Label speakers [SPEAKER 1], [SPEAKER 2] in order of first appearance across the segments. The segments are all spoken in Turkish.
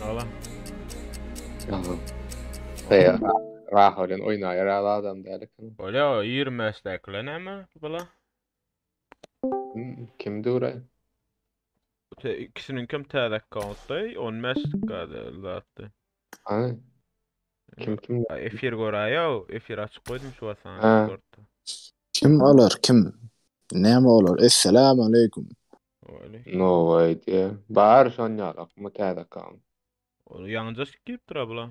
[SPEAKER 1] Allah.
[SPEAKER 2] Ya. Rahul'un oynayan adam derdik.
[SPEAKER 1] Öyle o 20 mestekle ne mi bula?
[SPEAKER 2] Kimdi oraya?
[SPEAKER 1] İkisinin kim tääl account'day 10 mestek zaten.
[SPEAKER 2] Hani kim?
[SPEAKER 1] Efir görüyor, efir açık koydum şu an sana
[SPEAKER 2] Ha.
[SPEAKER 1] Discord'da.
[SPEAKER 3] Kim olar kim? Näme olar? Assalamu aleykum.
[SPEAKER 1] Öyle.
[SPEAKER 2] No way diye. Bağır son yalak mı tääda kalın.
[SPEAKER 1] O yalnızca skip tura bula.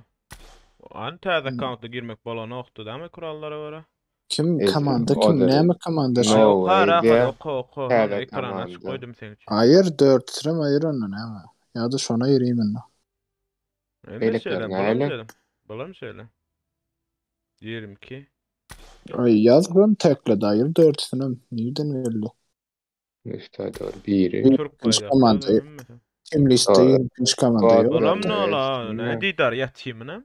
[SPEAKER 1] An tääl account'a girmek bolan oktu değil mi kurallara göre?
[SPEAKER 3] Kim
[SPEAKER 2] Es-
[SPEAKER 3] komanda
[SPEAKER 2] o
[SPEAKER 3] kim?
[SPEAKER 2] da-
[SPEAKER 3] Näme komanda?
[SPEAKER 2] No
[SPEAKER 1] Ay oku
[SPEAKER 2] way
[SPEAKER 1] rahat
[SPEAKER 2] diye.
[SPEAKER 1] oku.
[SPEAKER 2] Tääda
[SPEAKER 1] Onu ekran açık
[SPEAKER 2] komanda.
[SPEAKER 1] koydum senin için.
[SPEAKER 3] Hayır 4 sıram hayır onu näme? Ya da şona ýüreyim men.
[SPEAKER 1] Ne söyle,
[SPEAKER 2] Eleklerine
[SPEAKER 1] bulam
[SPEAKER 2] öyle.
[SPEAKER 1] söyle. Bulam söyle. 22.
[SPEAKER 3] Ay yazgın tekle dair 4 sıram. Nirden belli?
[SPEAKER 2] İşte doğru. Biri.
[SPEAKER 1] Türk
[SPEAKER 3] Hiç
[SPEAKER 1] bayraklı
[SPEAKER 3] komanda.
[SPEAKER 1] değil mi?
[SPEAKER 3] Kim liste
[SPEAKER 2] Doğru.
[SPEAKER 3] 20 komanda yok.
[SPEAKER 1] Bulam ne
[SPEAKER 2] Doğru.
[SPEAKER 1] ola?
[SPEAKER 2] Işte,
[SPEAKER 1] Ne didar yatimine?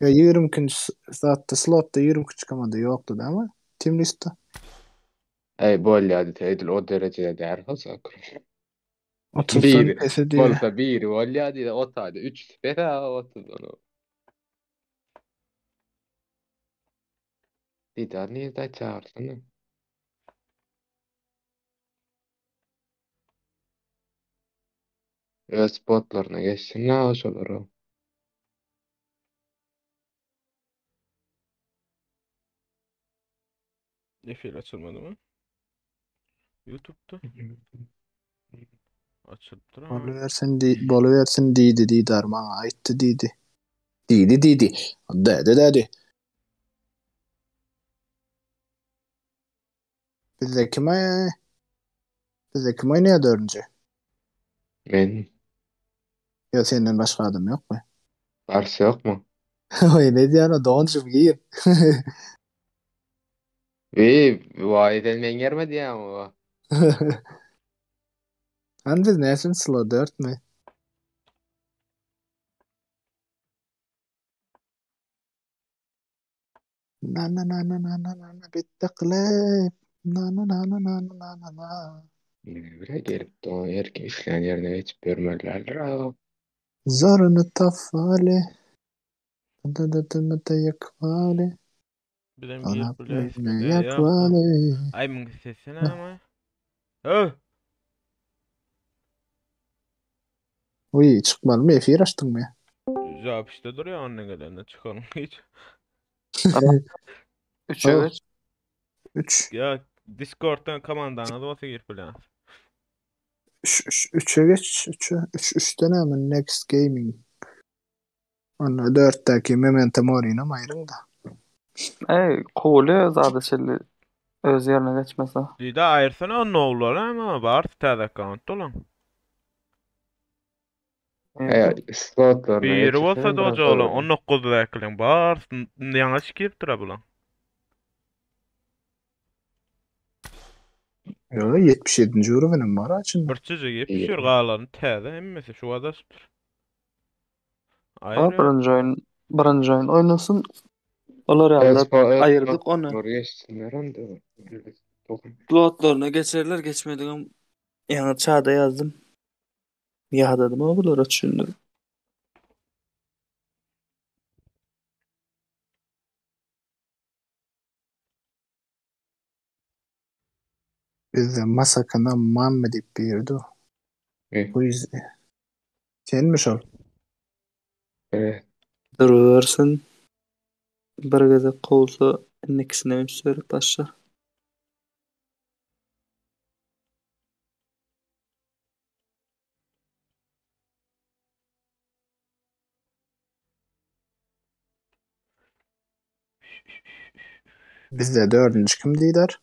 [SPEAKER 3] Ya 20 zatda slotta 20 komanda yoktu değil mi? Tim liste.
[SPEAKER 2] Ey bol ya edil o derecede der hasak.
[SPEAKER 3] 30'dan
[SPEAKER 2] Bir
[SPEAKER 3] pes ediyor.
[SPEAKER 2] bolsa bir bol ya dedi o tane 3 fena 30 onu. Didar niye de çağırsana? Öz spotlarına geçsin ne hoş olur o.
[SPEAKER 1] Efil açılmadı mı? YouTube'da açıldı ama.
[SPEAKER 3] Bolu versin didi didar bana aytdı didi. Didi. Dedi. Bize kim oynuyor dördüncü?
[SPEAKER 2] Men
[SPEAKER 3] Ya senden başka adam yok mu?
[SPEAKER 2] varsa yok mu?
[SPEAKER 3] Oy ne diyorsun o doğuncu giyir.
[SPEAKER 2] Vay men gelmedi ya o.
[SPEAKER 3] Hani biz nesin slow 4 mü? Na bitti klip. Na.
[SPEAKER 2] Bire gelip de erken işleyen yerine geçip görmelerdir ha.
[SPEAKER 3] Zorunu tafali. Da yakvali.
[SPEAKER 1] Bilem
[SPEAKER 3] Ona
[SPEAKER 1] girip bile
[SPEAKER 3] ne
[SPEAKER 1] eskide yaptı.
[SPEAKER 3] yakvali.
[SPEAKER 1] Ay mın sesine ama. Oh!
[SPEAKER 3] Uy çıkmalı mı? Efir açtın mı?
[SPEAKER 1] Cevap işte duruyor onun kadarına çıkalım hiç.
[SPEAKER 4] 3'e
[SPEAKER 3] Oh.
[SPEAKER 4] geç.
[SPEAKER 3] 3.
[SPEAKER 1] Ya Discord'dan komandana da olsa girip bile.
[SPEAKER 3] 3'e geç. 3'te ne ama Next Gaming. Onu 4'teki Memento Mori'ne ayrın da.
[SPEAKER 4] Kule zada şelli öz yerine geçmese.
[SPEAKER 1] Dida ayırsana onun oğulları ama var tääl account olan.
[SPEAKER 2] Slotlarına
[SPEAKER 1] Biri olsa
[SPEAKER 2] geçirsen
[SPEAKER 1] da
[SPEAKER 2] biraz
[SPEAKER 1] oca olan.
[SPEAKER 2] olur.
[SPEAKER 1] 19 dakikalen var. Yanlış girip dura bulan.
[SPEAKER 3] Yo 77. euro benim var açın.
[SPEAKER 1] Bir çiçe girip
[SPEAKER 2] İyi.
[SPEAKER 1] pişir qalanı tääde emmesi şu ada sütür. Ayrı.
[SPEAKER 4] Birinci oyun oynasın. Olar ýa-da ayırdık onu.
[SPEAKER 2] Oraya geçsinler onda.
[SPEAKER 4] Slotlarına geçerler geçmediğim yana çağda yazdım. Yahdadım ama bulara düşündüm.
[SPEAKER 3] Bizde masakana Muhammed birdi. Bu yüzden. Senmiş ol.
[SPEAKER 2] Evet.
[SPEAKER 4] Durursun. Bir geze kovsa ikisine mi sörüp başlar.
[SPEAKER 3] Bizde 4. kim lider?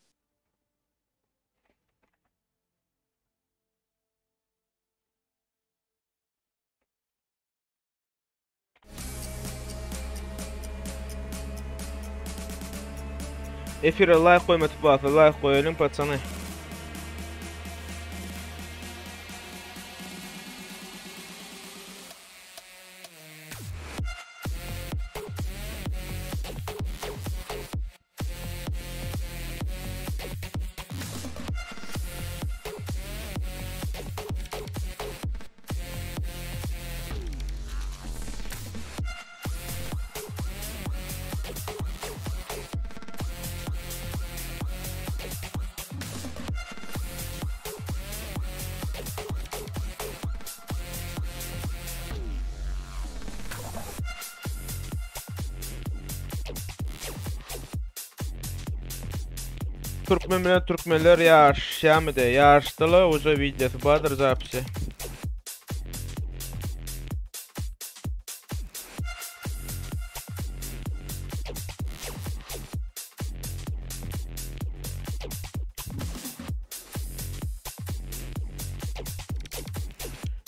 [SPEAKER 1] Efire like koymatıp basa like koyalım patsana. Türkmen bilen Türkmenler yarışamıdı. Yarıştılar, uca videosu badır zapisi.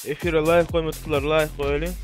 [SPEAKER 1] Efire like koymadıklar, like koyalım.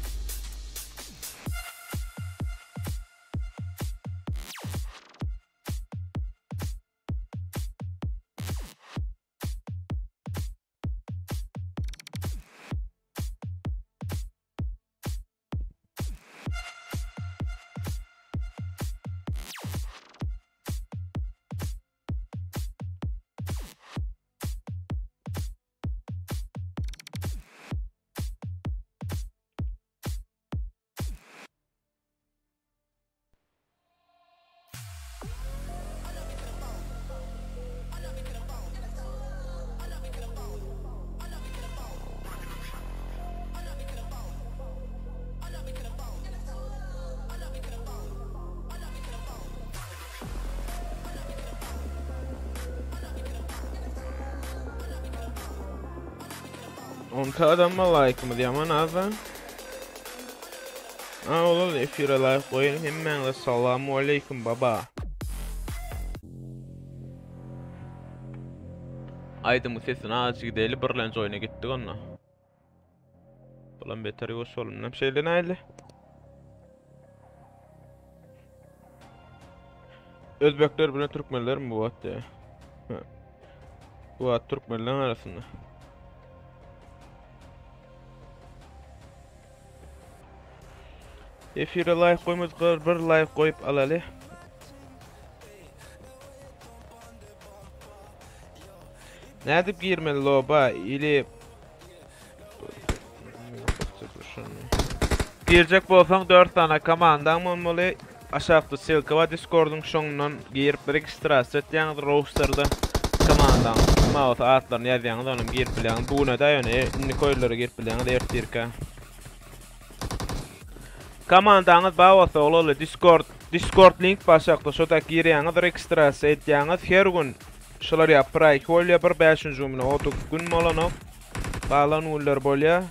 [SPEAKER 1] Onka adamma like mı diyaman azan? Oğlum efire like koyalım hemen de salamu aleyküm baba. Aydın sesin ağacı gidelim birlence oyuna gittik onunla. Ulan beter yok oğlum ne şeyle neyli? Özbekler bile Türkmenler mi bu vaat ya? Bu vaat Türkmenlerin arasında. Efire like koymadıklar bir like koyup alalı. Ne edip girmeli loba ili girecek bolsaň 4 tane komandan bolmaly. Aşağıda silka va Discord'un şoňundan girip registrasiýa etýäňiz rosterda komandan mouse atlaryny ýazýaňyz onuň girip bilen buguna da ýöne Nikollary girip bilen dertirka. Komandaňyz bawasa olaly Discord link başakda şoda girýäňiz registrasiýa etýäňiz her gün şolar ýapyr kolya bir 5-nji günü 30 gün bolanyp balanullar bolýar.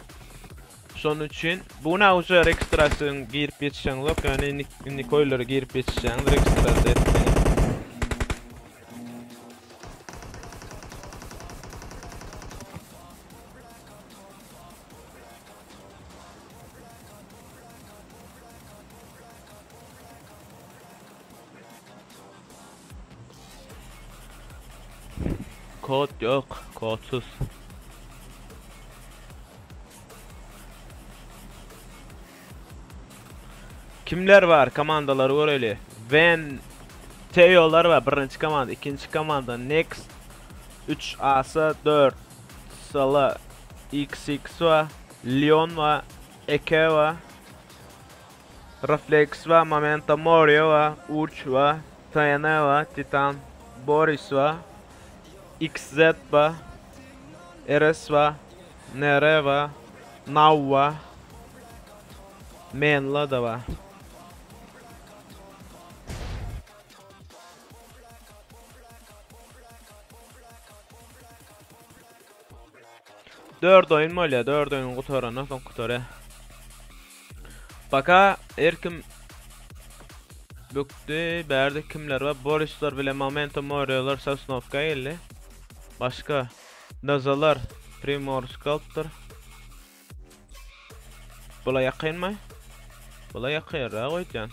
[SPEAKER 1] Şonuň üçin buna uja registrasiýaň girip geçýäňiz, ýani Nikollary girip geçýäňiz registrasiýa etdiňiz. Kod yok, kodsuz. Kimler var? Komandalar var öyle. Van Teo'lar var. Birinci komanda, ikinci komanda Next 3A'sı 4 Sala XX var. Leon var. Eke var. Reflex var. Memento Mori var. Uç var. Tayana var. Titan Boris var. XZ var. RS var. Nere var. Nav var. Menla da var. Dört oyun mu öyle? 4 oyun kutora. Nasıl kutora? Baka erkim büktü. Berde kimler var? Borislar bile Memento Mori'lar Sosnovka geldi. Başka Nazalar Primor Sculptor. Bula yakın mı? Bula yakın ya koycan.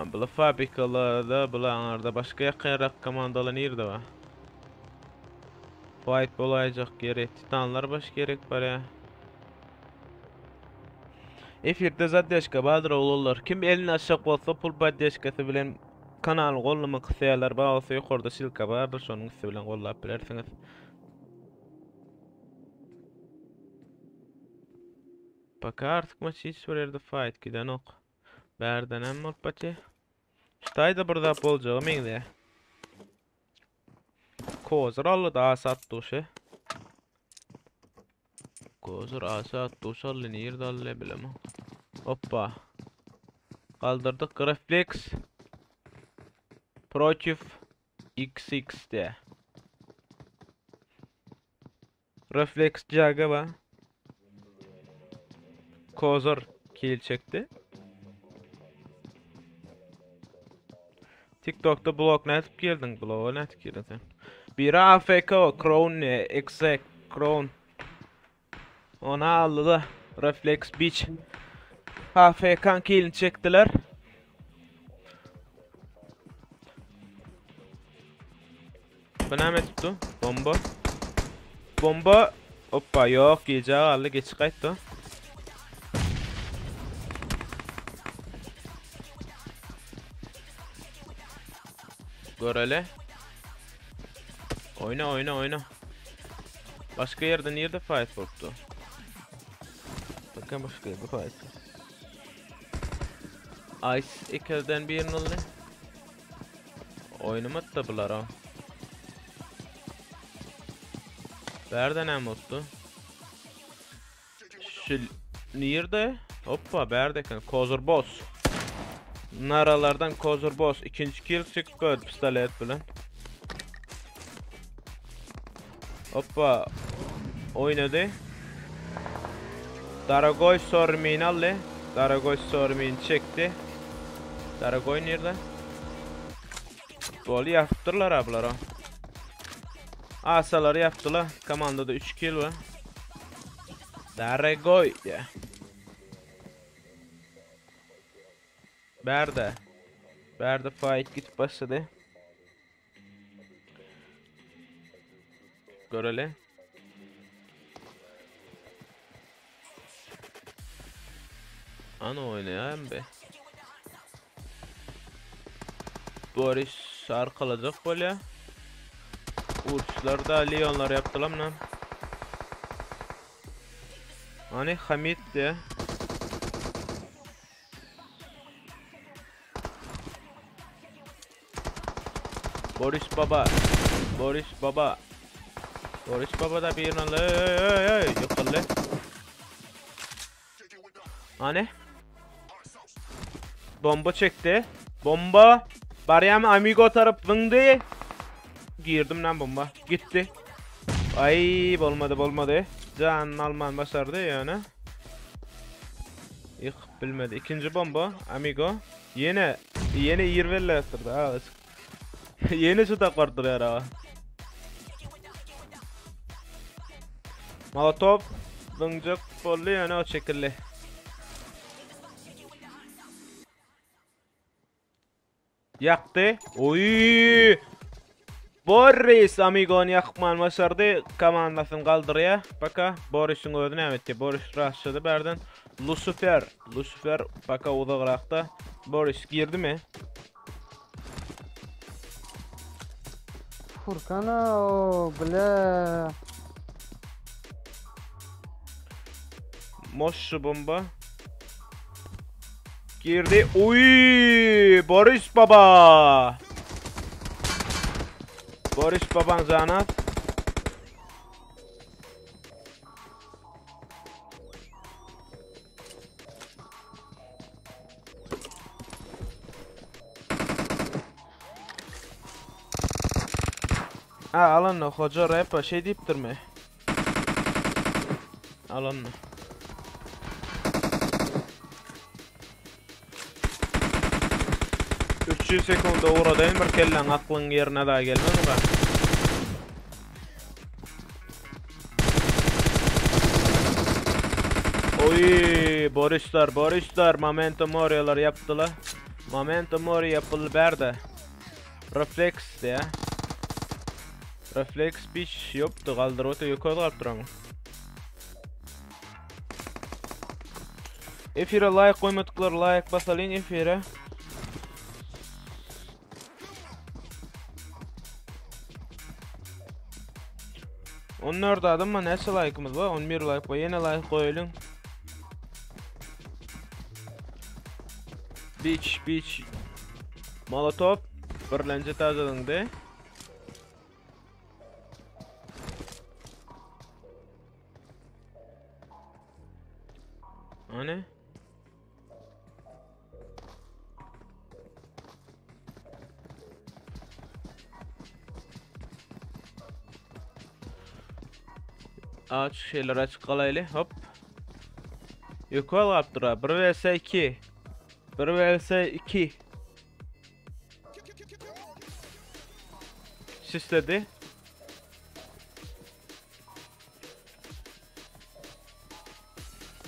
[SPEAKER 1] Bula fabrikalarda, bulanlarda başka yakınrak komandalar nerede var? Fight olacak gerek, titanlar baş gerek var ya. Efirde zaddeşka badır olurlar. Kim elini aşak olsa pul baddeşkası bilen kanal gollama kısayalar bağısı yukarıda silka vardır. Şonun üstü bilen gollap bilersiniz. Bak artık maçı hiç vererdi fight giden ok. Berden hem ol paçı. Ştayda burada bolcağı meyde. Kozur allı da asat duşu. Kozur asat duşu allı nirde allı bilema. Hoppa. Kaldırdık reflex. Protif XX de. Reflex jaga ba. Kozur kill çekti. TikTok'ta blog netip girdin, blog'a netip girdin sen. Biri AFK o, Crown ne, exact, Crown. Ona aldı da, Reflex Beach. AFK'ın killini çektiler. Bu ne tuttu? Bomba. Bomba. Hoppa yok, gece aldı, geç kayıttı. Görele. Oyna oyna oyna. Başka yerde fight oldu? Bakın başka yerde fight. Ice ikelden bir yerin oldu. Oynamat da bular ha. Berden hem oldu. Şu nerede? Hoppa berdeken Kozur Boss. Naralardan Kozur Boss ikinci kill çıktı pistolet bilen. Hoppa oynadı. Daragoy Sormin aldı. Daragoy Sormin çekti. Daragoy nerede? Gol yaptırlar ablar o. Asaları yaptılar. Komandada 3 kill var. Daragoy ya. Berde fight git başladı. Görele. Ana oynayan be. Boris arkalayacak böyle. Uçlar da Leonlar yaptılar lan. Hani Hamid de. Boris Baba. Boris Baba. Boris Baba da bir yerine yukarı. Hani? Bomba çekti. Bomba. Bariyam amigo taraf vındı. Girdim lan bomba. Gitti. Ay olmadı. Can Alman başardı yani. İlk bilmedi. İkinci bomba amigo. Yine yirvelle yaptırdı ha. Yeni şu da kurduruyor ha. Molotov vıncık bollu yani o şekilde. Yaktı. Oy! Boris amigon yakman başardı. Komandasını kaldırıyor. Baka Boris'in ödünü emetti. Boris rastladı berden. Lucifer baka uzakrakta. Boris girdi mi?
[SPEAKER 5] Furkan'a o bile.
[SPEAKER 1] Moşu bomba. Girdi. Uy! Boris Baba. Boris Baban zanat. Alın hoca rap şey deyip durma. Alın. 300 sekunda uğradayım bir kellen aklın yerine daha gelmez mi? Oy Borislar momentum oryalar yaptılar. Momentum Mori yapılı berdi. Reflex de. Reflex biş yoptu kaldır oto yukarı kalıp duran. Efire like koymadıklar like basalım efire. Onlar da adam mı nesi like'ımız var? 11 like var. Yine like koyalım. Beach. Molotov. Birlence tazalındı. Hani? Aç şeyler açık kalaylı. Hop. Yukarı kaptıra. 1 vs 2. 1 vs 2. Sisledi.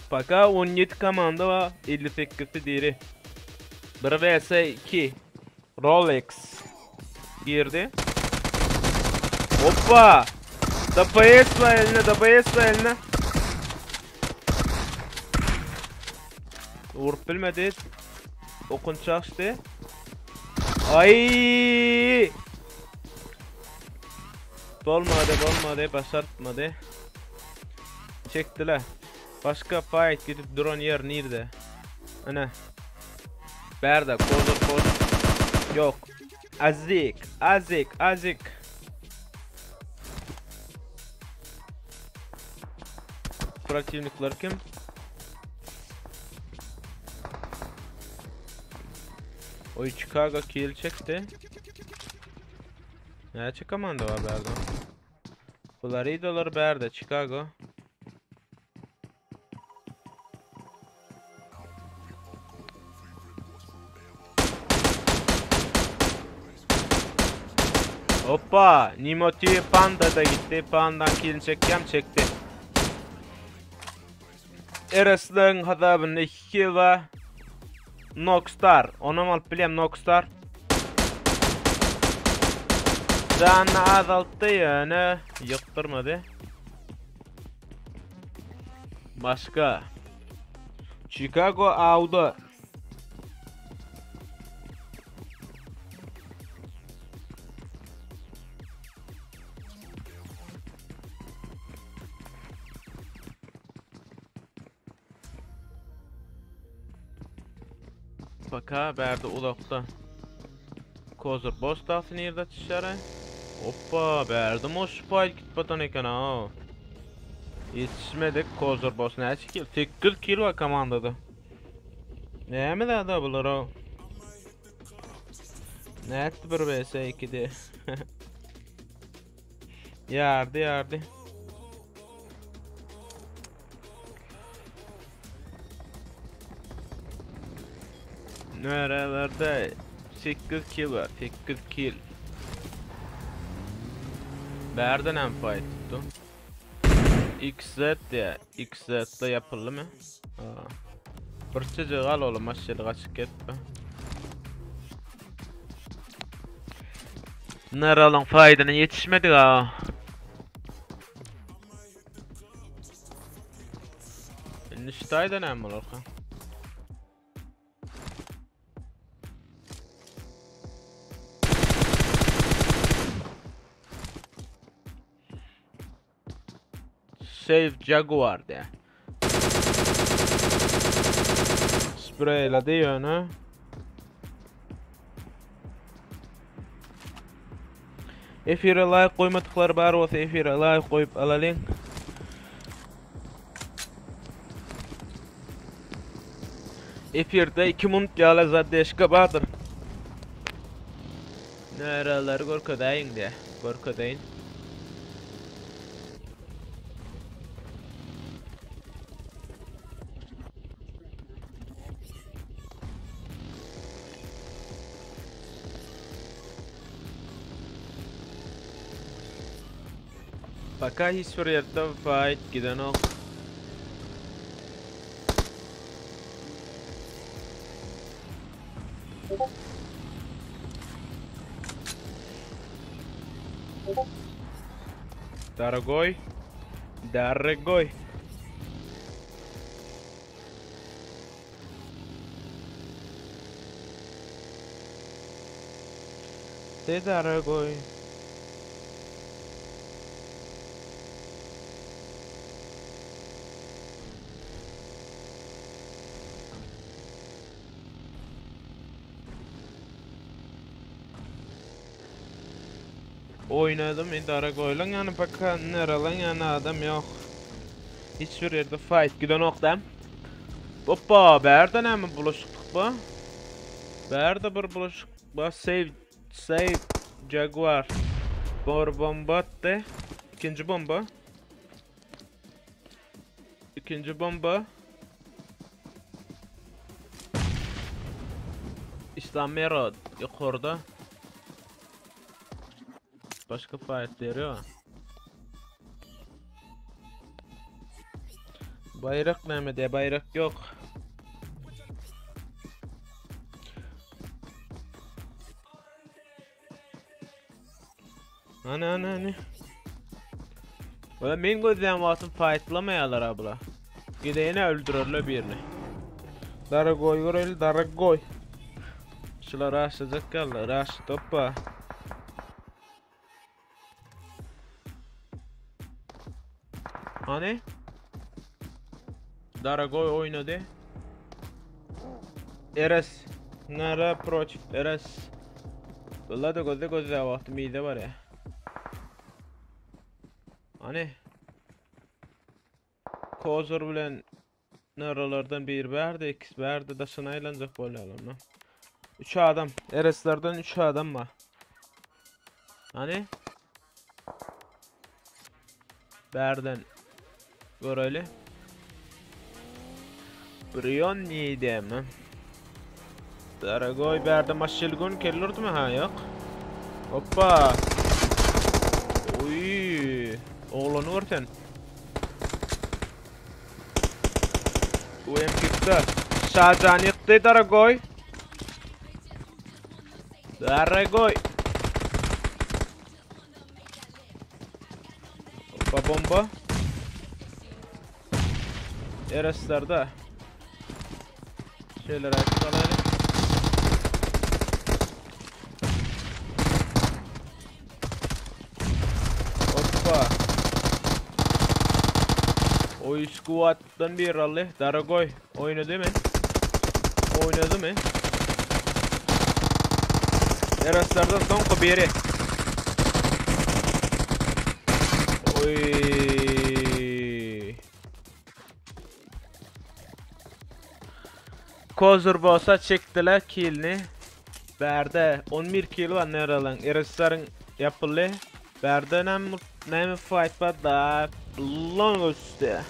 [SPEAKER 1] Paka 17 komanda var. 58'si diri. 1 vs 2. Rolex. Girdi. Hoppa. DPS var eline. Vurup bilmedi. Okunçak işte. Ay. Olmadı. Başartmadı. Çektiler. Başka fight gidip duran yer nerede? Ana. Berda koz. Yok. Azik. Protivnikler kim? O Chicago kill çekti. Ne komanda var Berda? Floridalar Berda, Chicago. Hoppa! Nimoti Panda da gitti. Panda'dan kill çekti. Eres'lerin hadabında 2 kill var. Nockstar. Onu alıp bileyim Nockstar. Canını azalttı yani. Yıktırmadı. Başka. Chicago Auda. Baka berdi ulakta. Kozur boss dağıtı nerede dışarı? Hoppa berdim o spike gitmeden eken ha. Yetişmedik Kozur boss ne kill? 8 kill var komandada. Ne mi daha bulur o? Ne etti 1 vs 2'de? Yardı. Nerelerde 8 kill var, 8 kill. Berden hem fight tuttu. XZ'de yapıldı mı? Fırçacı kal oğlum aşağıda kaçık etme. Nerelin faydana yetişmedi ha. Niştaydan hem olur ha. Save Jaguar de. Sprayladı yönü. Efire like koymadıkları var olsa efire like koyup alalım. Efirde 2 minut yala zadeşka vardır. Nereler gorkadayın de. Gorkadayın. Пока hiçbir fight giden ok. Daragoy. Daragoy. Daragoy. Oynadım idare koylan yani bakka neralan yani adam yok. Hiçbir yerde fight giden okdam. Hoppa berden hemen buluştuk bu. Berde bir buluştuk bu save Jaguar. Bir bomba attı. İkinci bomba. İkinci bomba. İslam Merod yukarıda. Başka fight veriyor. Bayrak nerede? Bayrak yok. Hani. Valla men gözlem vaktim fightlamayalar abla. Gideyine öldürürler birini. Daragoy göreli Daragoy. Şular aşacak kallar. Aş toppa. Hani? Daragoy oynadı. Eres. Nara approach. Eres. Valla da gözde vaktim iyiydi var ya. Hani? Kozor bilen naralardan bir verdi, ikisi verdi da sınaylanacak bolayalım lan. 3 adam. Ereslerden 3 adam var. Hani? Berden. Göreli. Brion neydi mi? Daragoy berde maşilgun kellurdu mu ha yok? Hoppa. Oy. Oğlanı örten. Uyum gitti. Şahcan yıktı Daragoy. Daragoy. Hoppa bomba. Ereslerde. Şeyler açıklayalım. Hoppa. Oy squat'tan bir rally. Daragoy oynadı mı? Oynadı mı? Ereslerden son kubiri. Oy. Kozur bolsa çektiler killni. Berde 11 kill var neralan. Ereslerin yapılı. Berde nem fight var da long üstte.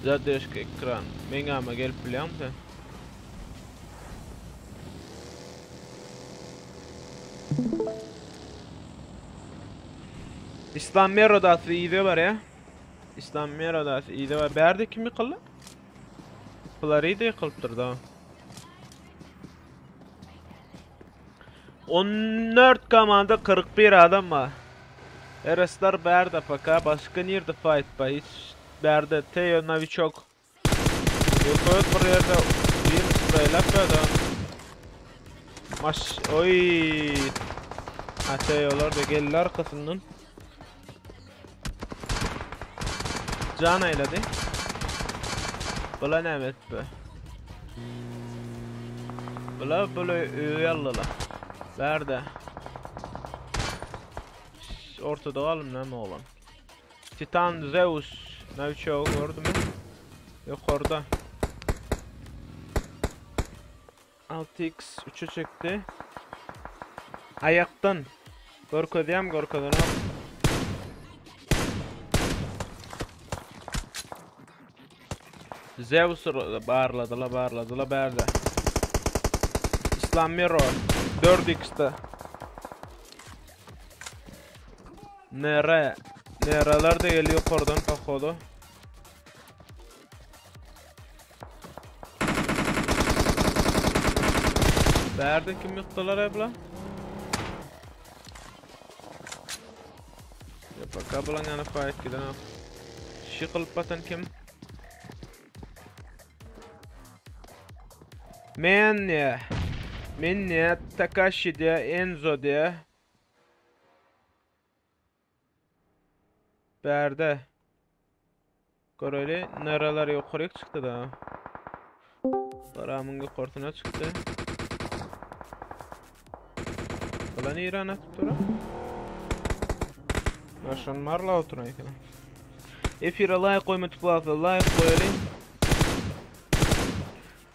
[SPEAKER 1] Zadeşke ekran. Menga ama gelip biliyorum da. İslam Merodası iyi var ya. İslam Merodası iyi var. Berde kim yıkıldı? Florida yıkılıptır da. 14 komanda 41 adam var. Eresler berde paka. Başka nerede fight var? Hiç berde. Teo Novichok. Yukoyut bir yerde bir sırayla da. Maş. Oy. Teo'lar da geldi arkasından. Can eyleди. Bula ne be? Bula yallala. Berde. Ortada kalım ne mi olan? Titan Zeus. Ne uçağı gördün mü? Yok orada. 6x 3'ü çekti. Ayaktan. Gorkodayam gorkodan al. Zeus'u bağırladılar berde. İslam Miro 4x'te. Nereler de geliyor oradan pakodu. Berdi kim yıktılar ebla? Baka bulan yana fight giden o. Şıkılıp batan kim? Men ne Takashi diye Enzo diye Berdi. Göreli nereler yukarı çıktı da. Paramın kortuna çıktı. Ulan İran atıp dura. Başan marla oturan ekan. Efire like koymatıp lazı, like koyalım.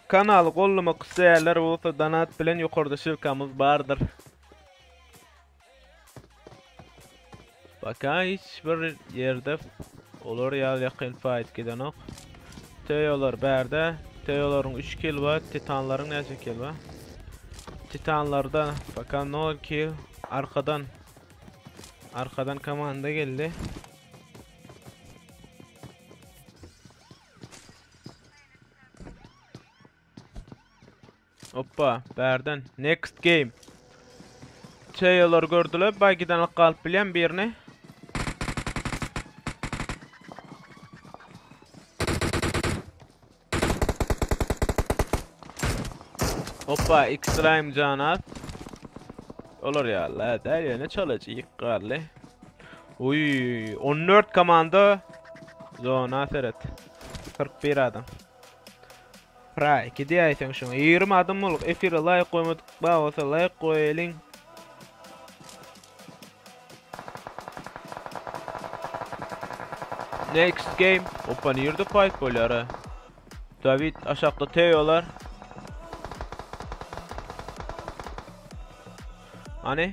[SPEAKER 1] Kanalı qollamak isteyenler olsa donat bilen yukarıda şilkamız bardır. Baka hiçbir yerde olur ya yakın fight giden ok. Teyolar berde. Teyoların 3 kill var. Titanların neçe kill var? Titanlarda baka ne olur ki arkadan komanda geldi. Hoppa berden next game. Teyolar gördüler. Bagidan kalıp bilen birini. Hoppa extreme canat. Olur ya la der ne çalacak qarlı. Uy 14 komanda zona seret. 41 adam. Pra 2 diye aytsan şunu 20 adam olup efire like koymadık bağlasa like koyalım. Next game. Hoppa nerede fight boları? David aşağıda teyolar. Hani?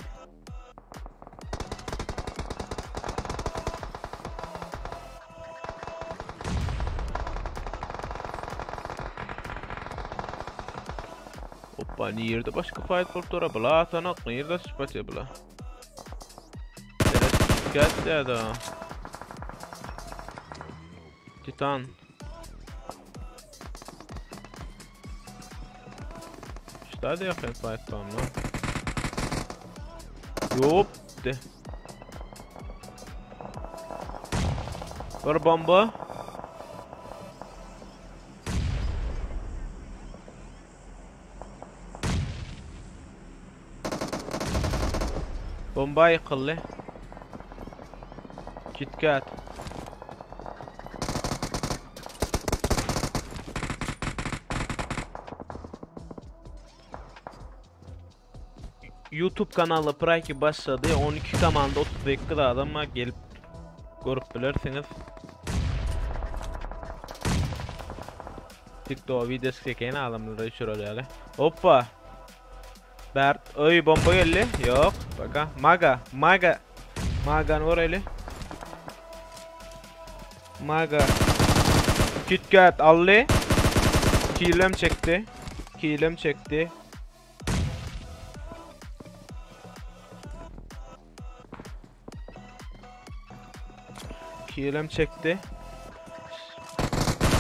[SPEAKER 1] Hoppa nerede başka fight bulup dura bula atanak nerede sıfat ya bula? Gel ya da. Titan. İşte hadi yakın fight tamam lan. Yop de. Bir bomba. Bomba yıkıldı. KitKat. YouTube kanalı Praki başladı. 12 komanda 32 da adama gelip görüp bilirsiniz. TikTok videosu çeken adamları şuraya. Hoppa. Bert, oy bomba geldi. Yok. Baka. Maga oraylı. Maga. KitKat aldı. Kilem çekti. Kilem çekti.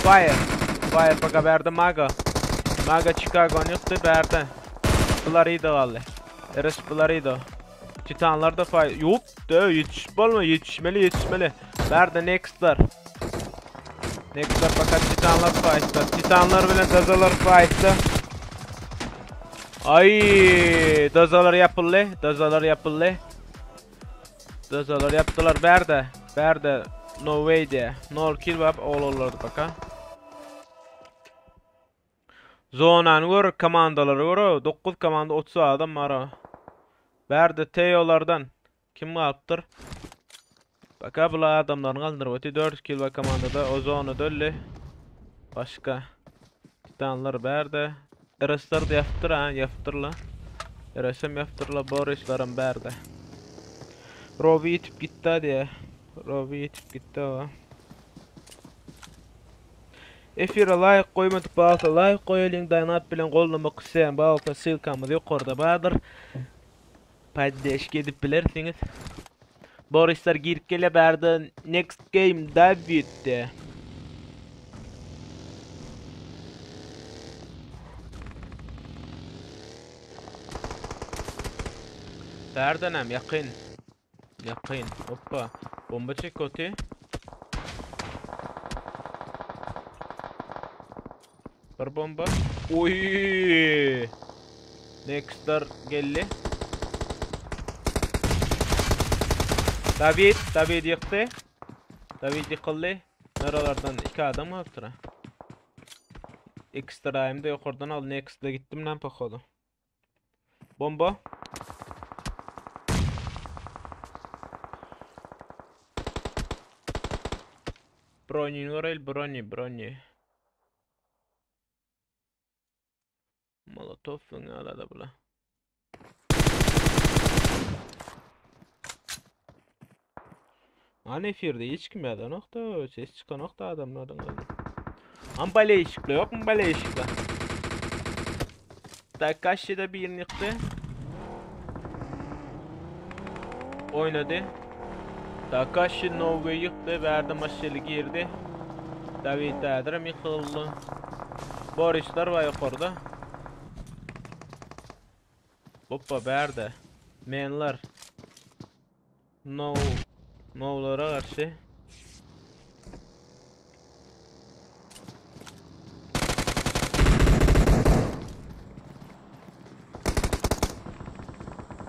[SPEAKER 1] Fire baka berdi Maga Chicago'nun yıktı berdi. Florida vallahi. Eres Florida. Titanlar da fire. Yok da yetişmeli. Berdi next'lar fakat Titanlar fight'ta. Titanlar bilen dazalar fight'ta. Ay dazalar yaptılar berdi. No way diye. No kill var olurlardı baka. Zonan gör komandaları gör 9 komanda 30 adam var. Berdi teyolardan kim kalıptır? Baka bula adamların kaldırıp ötü 4 kill var komandada o zonu döllü. Başka Titanlar berdi. Eresler de yaptırla. Eresem yaptırla Boris'ların berdi. Rovi yitip gitti o. Efire like koymadık bağlasa like koyalım dayanat bilen qollamak isteyen bağlasa silkamız yukarıda bağdır. Paddeş gedip bilirsiniz. Borisler girip gele berdi next game David'de. Berdenem yakın. Yakın. Hoppa. Bomba çek oti. Bir bomba. Oy! Next'lar geldi. David yıktı. David yıkıldı. Neralardan 2 adam altıra. Ekstra hem de yukarıdan al. Next'la gittim lan pahalı. Bomba. Broni orayl broni. Molotov aladı bula. Hani firde hiç kim ya da nokta ses çıkan nokta adamlardan öldü. Am bale ışıkla yok mu bale ışıkla? Takashi'de bir yıktı. Oynadı. Takashi Nogu'yu yıktı. Verdi maçlı girdi. David Adram yıkıldı. Borisler var yukarıda. Hoppa berdi. Menler. No'lara karşı.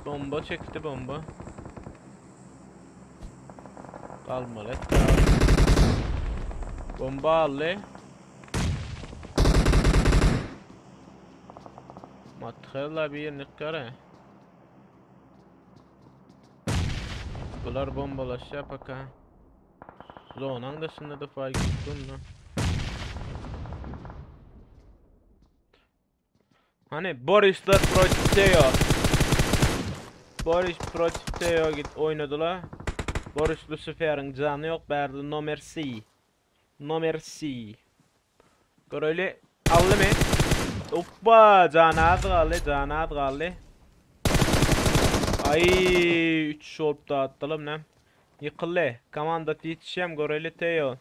[SPEAKER 1] Bomba çekti bomba. Kalma let. Bomba aldı. Matkalla bir nikare. Bunlar bombalaşıyor paka. Zonan dışında da fark ettim lan. Hani Boris'ler Protesteo git oynadılar. Boris Lucifer'in canı yok berdi no merci. Göreli aldı mı? Hoppa canı az kaldı. Ay 3 şorp da attalım lan. Yıkıldı. Komanda yetişem göreli Teo.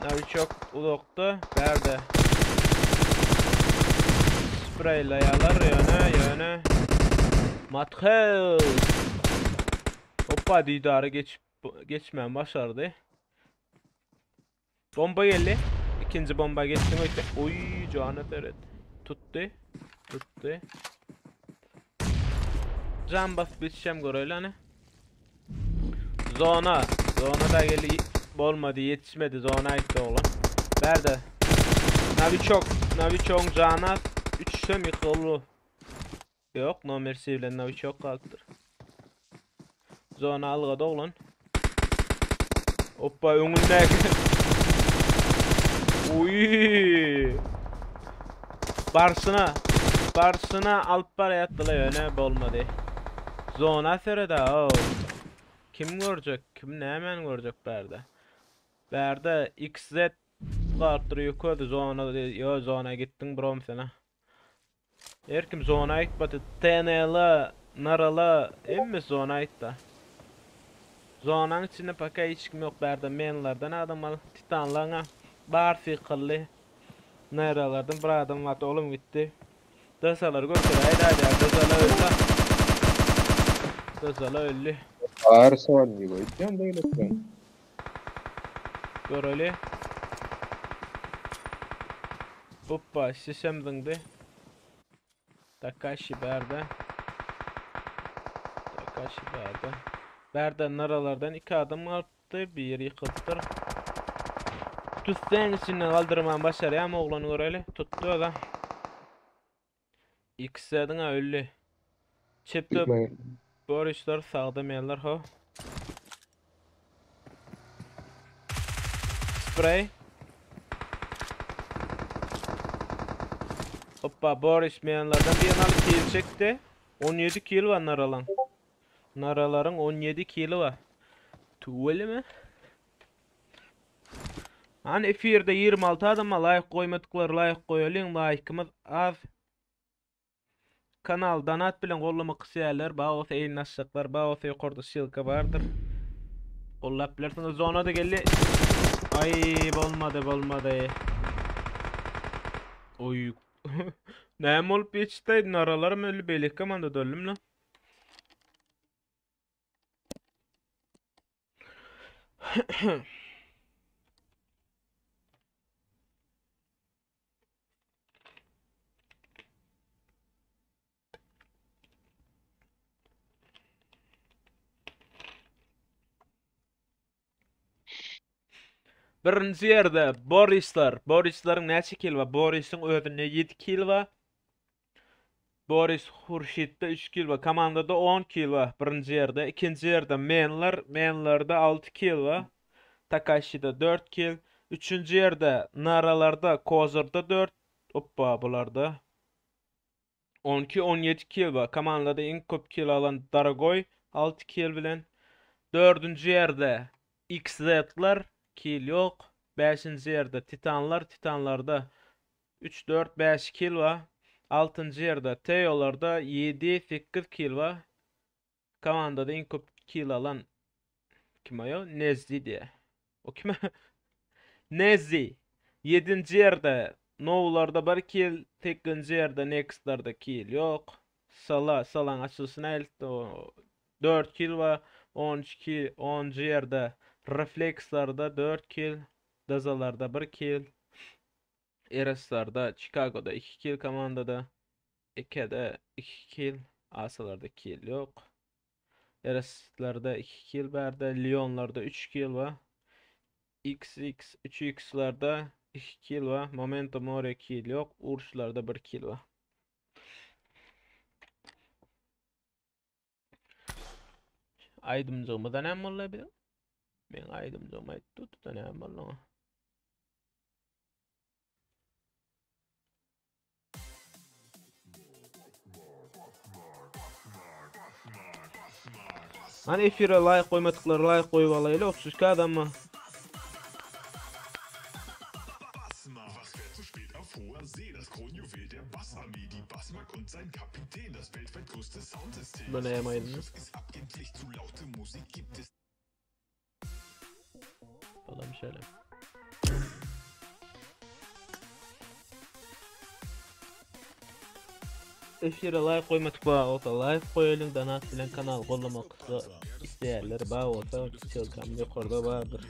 [SPEAKER 1] Navichok uluktu. Berdi. Spreylayalar yöne. Matkhel. Hoppa didarı geçmeyen başardı. Bomba geldi. İkinci bomba geçti. Oy canı teret. Tuttu. Can basıp geçeceğim göröyle hani. Zona da geldi. Olmadı yetişmedi. Zona gitti oğlum. Berdi. Navichok canı 3 şem yıkıldı. Yok no merci ile Navichok kalktır. Zona algıda oğlum. Hoppa önündeki. Uy. Barsına alıp para yattılar öne olmadı. Zona sırada o. Kim görecek? Kim ne hemen görecek Berda? Berda XZ kartırıyor koydu zona gittin brom sana. Erkim zona gitmedi. TNL narala emmi zona gitti. Zonanın içinde paka hiç kim yok Berda menlerden adam al titanlarına bar fikirli. Neralardan bir adam var oğlum gitti. Dasalar götür haydi Dazala öldü.
[SPEAKER 2] Ağır soğan gibi koyacağım böyle sen.
[SPEAKER 1] Gör öyle. Hoppa şişemdindi. Takashi berdi. Berden naralardan 2 adım attı. Bir yıkıldı. Tutsen içinden kaldırman başarı ama oğlanı gör öyle. Tuttu o da. İkisinden öldü. Çıktı. Borisler sağda meller ho. Spray. Hoppa Boris meyenlerden bir yana kill çekti. 17 kill var Naraların 17 kill var. Tuğeli mi? Hani F1'de 26 adama layık koymadıkları layık koyalım. Layıkımız az. Kanal donat bilen kollama kısayarlar. Bağısı eğinlaşacaklar. Bağısı yukarıda şilka vardır. Kollap bilersiniz. Zona da geldi. Ay olmadı. Oy. Näme bolup geçdi? Naralarım öyle belik komanda döllüm lan. Birinci yerde Borislar. Borisların näçe kill var? Boris'in özünde 7 kill var. Boris Hurşit'te 3 kill var. Komandada 10 kill var. Birinci yerde. İkinci yerde Menler. Menler'de 6 kill var. Takashi'de 4 kill. Üçüncü yerde Naralarda, Kozur'da 4. Hoppa bularda. 12-17 kill var. Komandada en köp kill alan Daragoy 6 kill bilen. Dördüncü yerde XZ'lar kill yok. Beşinci yerde Titanlar. Titanlarda 3-4-5 kill var. Altıncı yerde Teo'larda 7-8 kill var. Komandada en köp kill alan kim o? Nezdi diye. O kime? Nezdi. 7. yerde No'larda 1 kill. 8. yerde Next'larda kill yok. Salan açılsına eldi o 4 kill var. 12 10. yerde Reflex'larda 4 kill. Dazalarda 1 kill. Eras'larda Chicago'da 2 kill komandada. Eke'de 2 kill. Asalarda kill yok. Eras'larda 2 kill berdi. Lyon'larda 3 kill var. XX 3x'larda 2 kill var. Momentum oraya kill yok. Urş'larda 1 kill var. Aydımcığımı hem olabilir? Men aydımcığımı aytdı da hem oldu. Hani efire layık koymadıkları layık koyup alayla 33 adam mı? Bana yamaydın. Falan şöyle. Efire layık koymadık ba o layık koyalım da nas bilen kanal kollamak isteyenler ba olsa çılgın yukarıda vardır.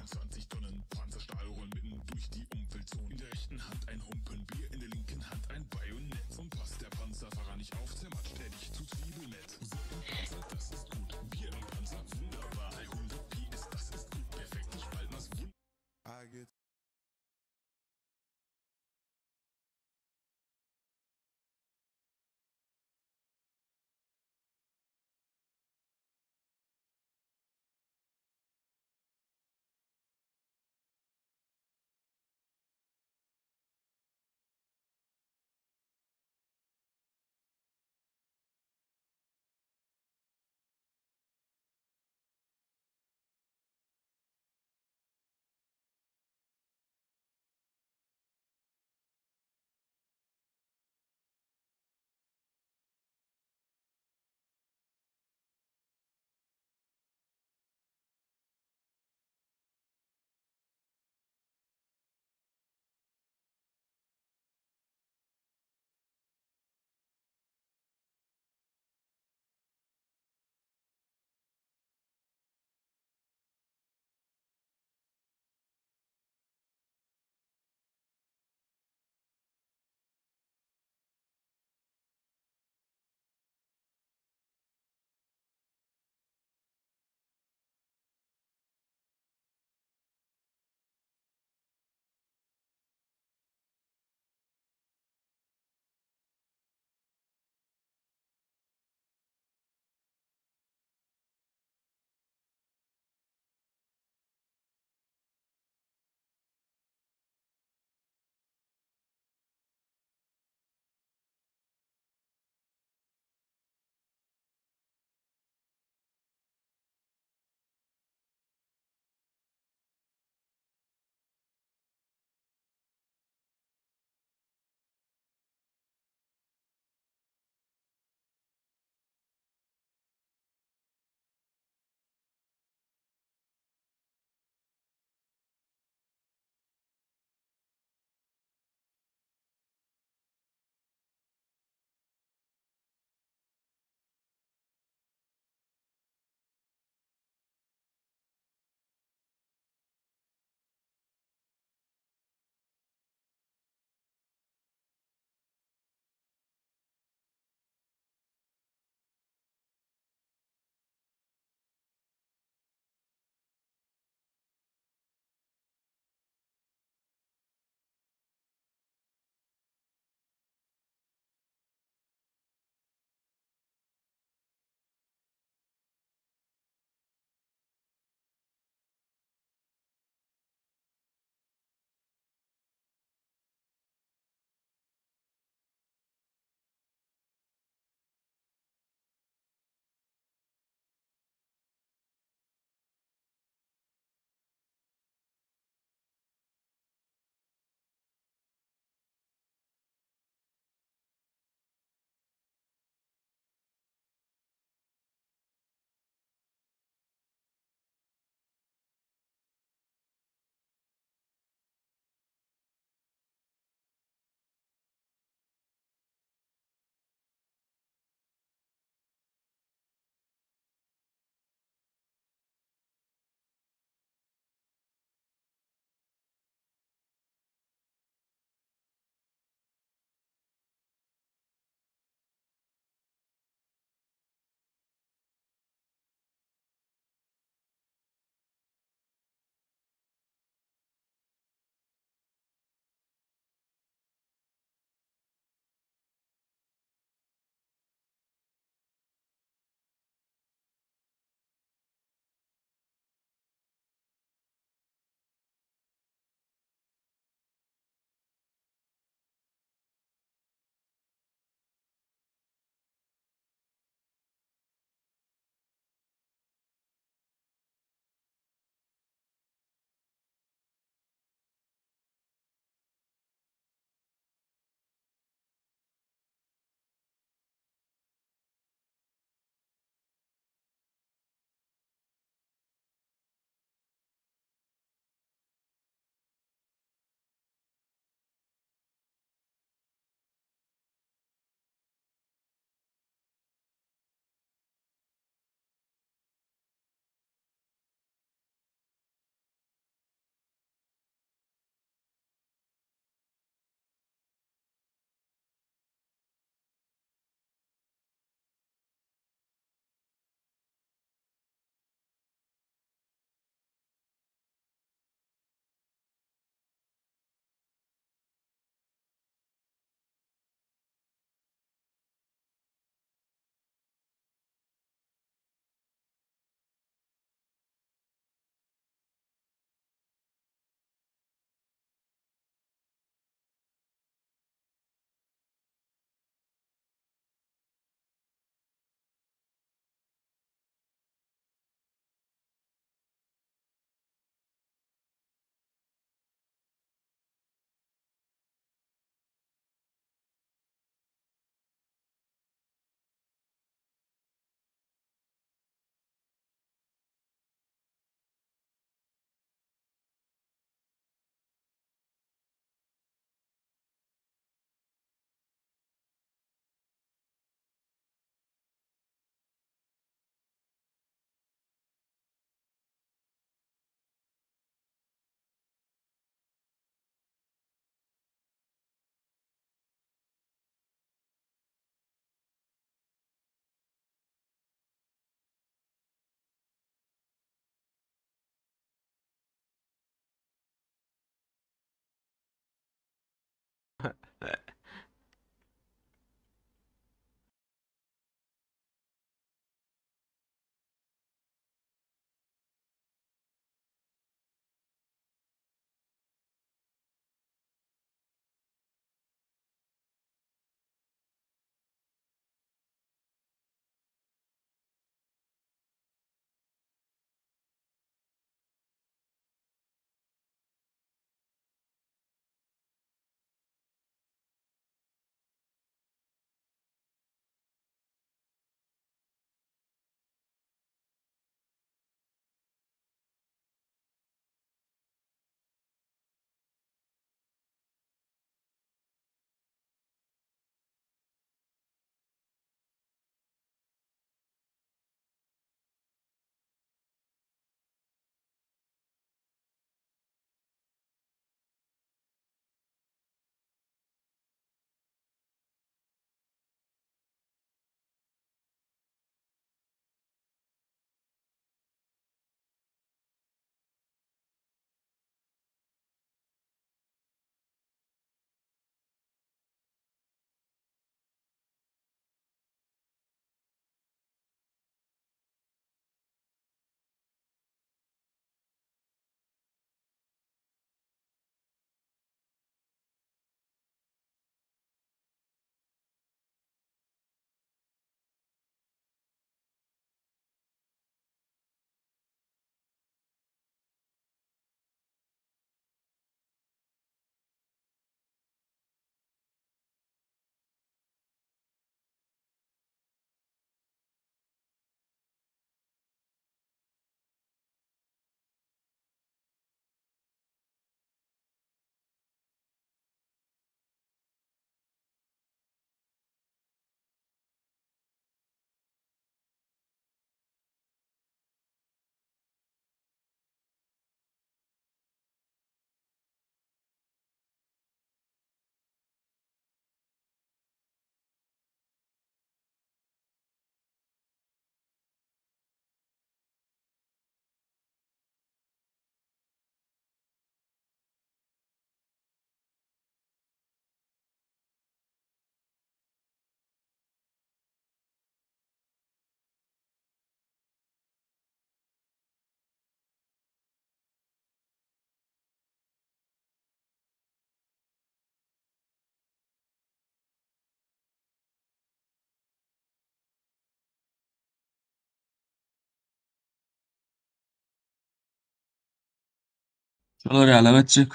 [SPEAKER 6] Şolar ýaly geçjek.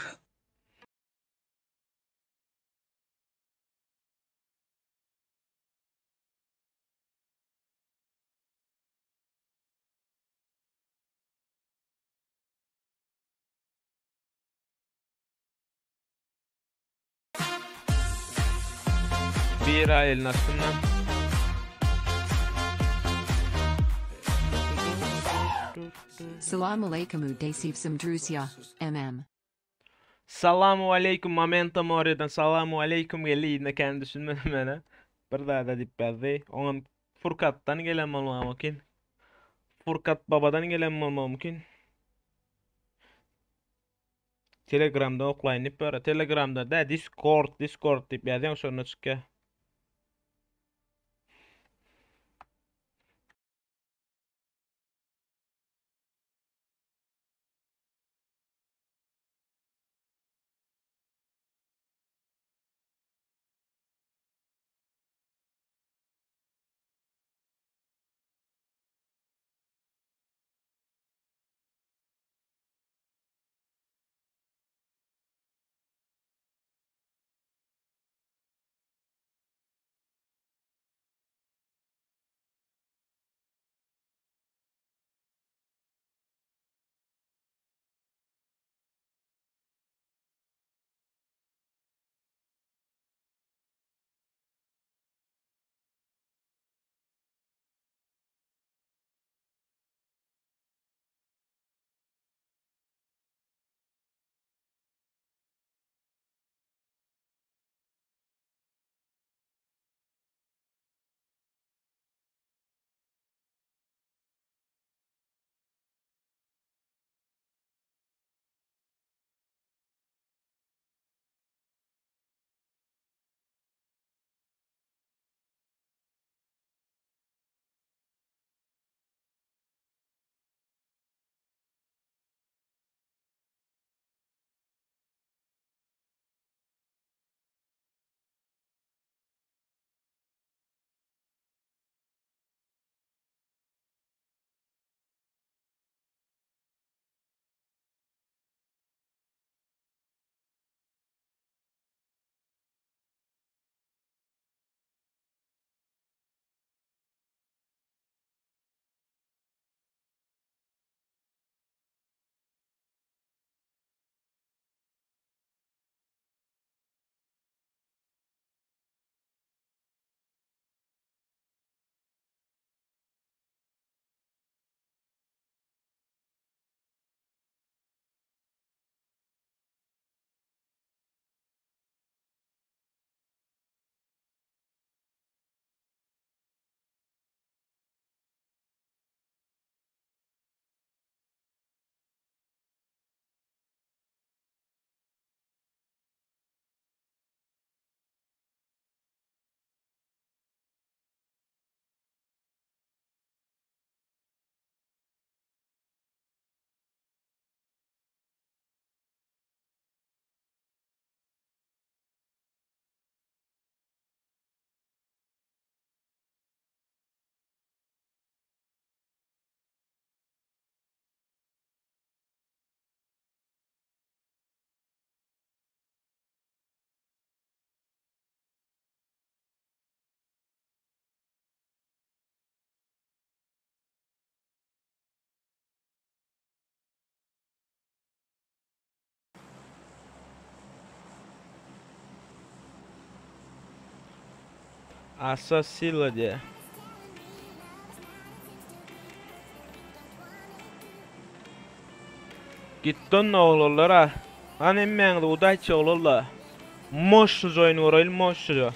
[SPEAKER 1] Bir ayılın aslında.
[SPEAKER 7] Salamu alaikum Udesivsim Drusya,
[SPEAKER 1] Salamu aleykum Momento Mori'den salamu aleykum geliyine kendi düşünmedim bana. Bir daha da dip bezdi. Onun Furkat'tan gelen olma mümkün. Furkat babadan gelen olma mümkün. Telegram'da oklayın dip böyle. Telegram'da da Discord dip yazın sonra çıkıyor. Asasilo diye. Gittin oğullara. Hani emmeğinde udayçı oğullar. Moşsuz oyunu orayıl moşsuz.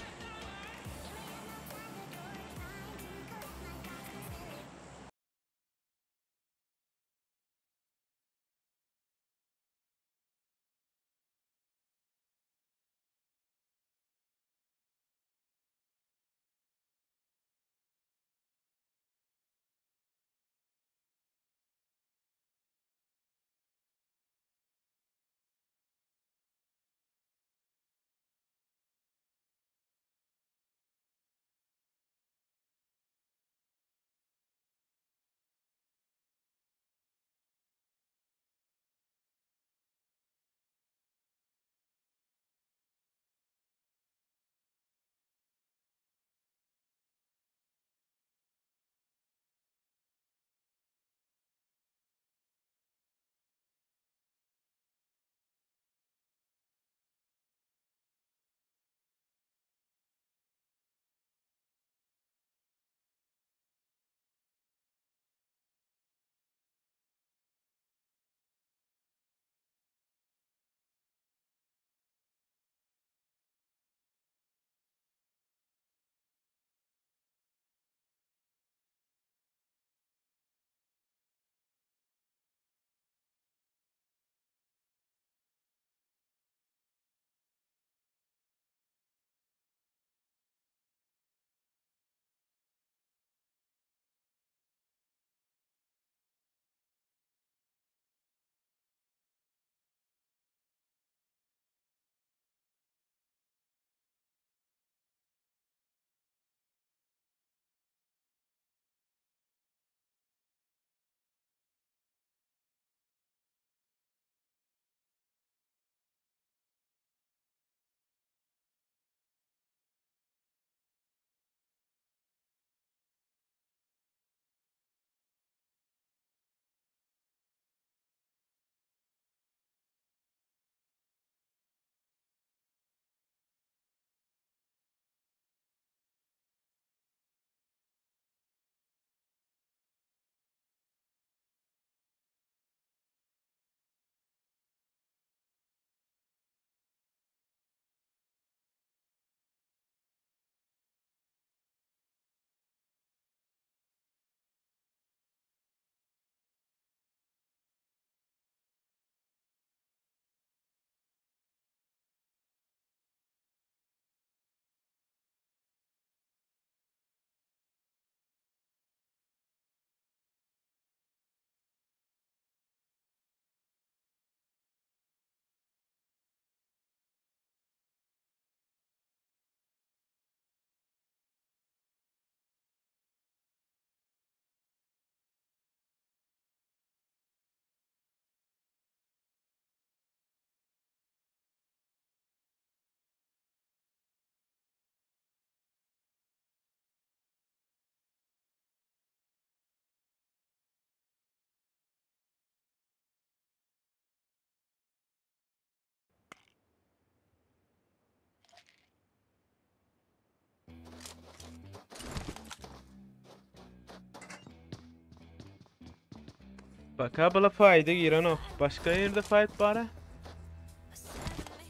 [SPEAKER 1] Bak ha bula fayda giren o. Başka yerde fight bara.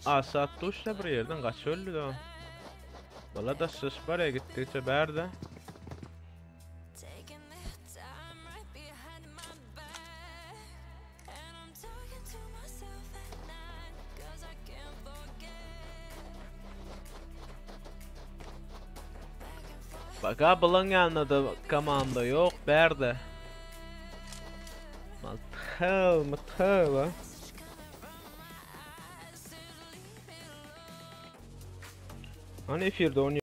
[SPEAKER 1] Asat tuşla bir yerden kaç öldü da. Bula da sus var ya gittikçe berde. Bak ha bulan yanında da komanda yok berde. Matıl ha. Hani efirde oynuyor.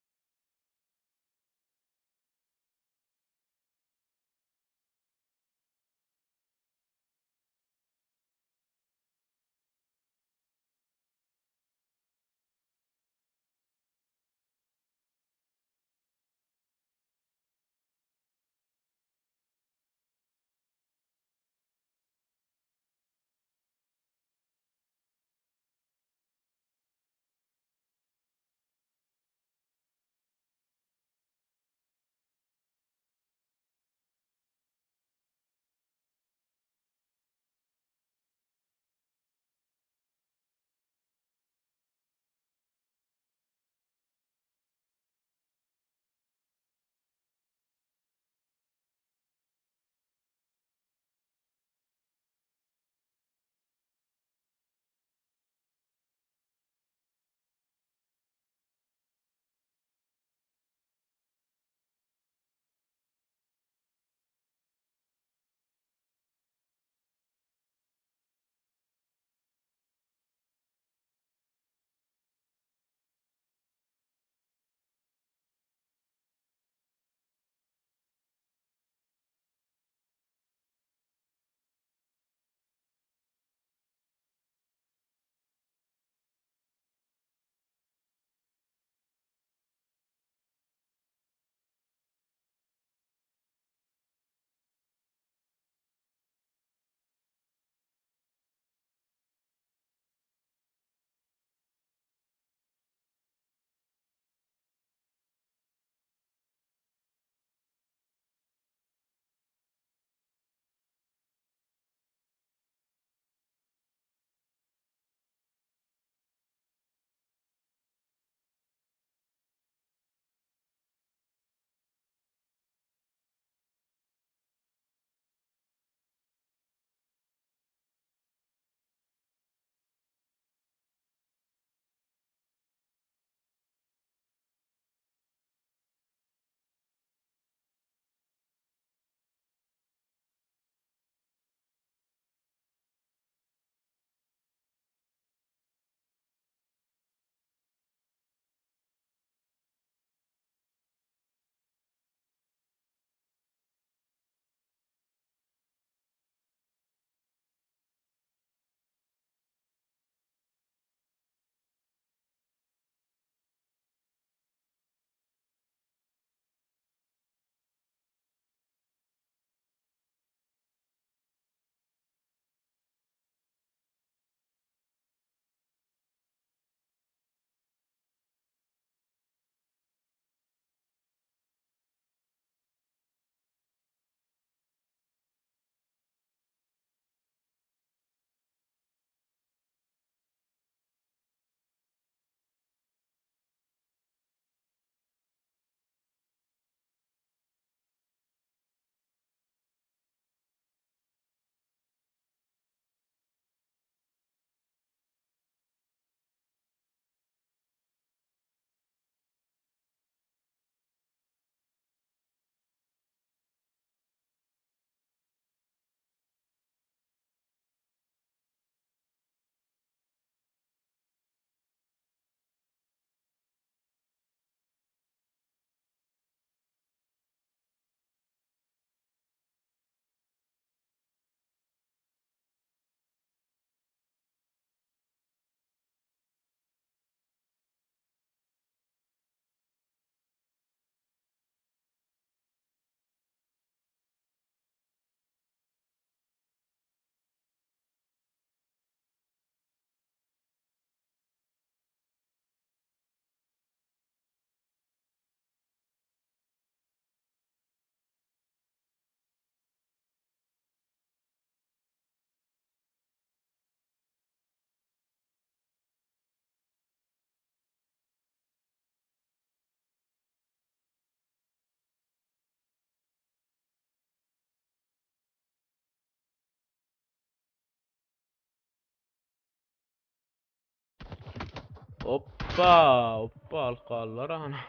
[SPEAKER 1] Hoppa, hoppa alqallar ana.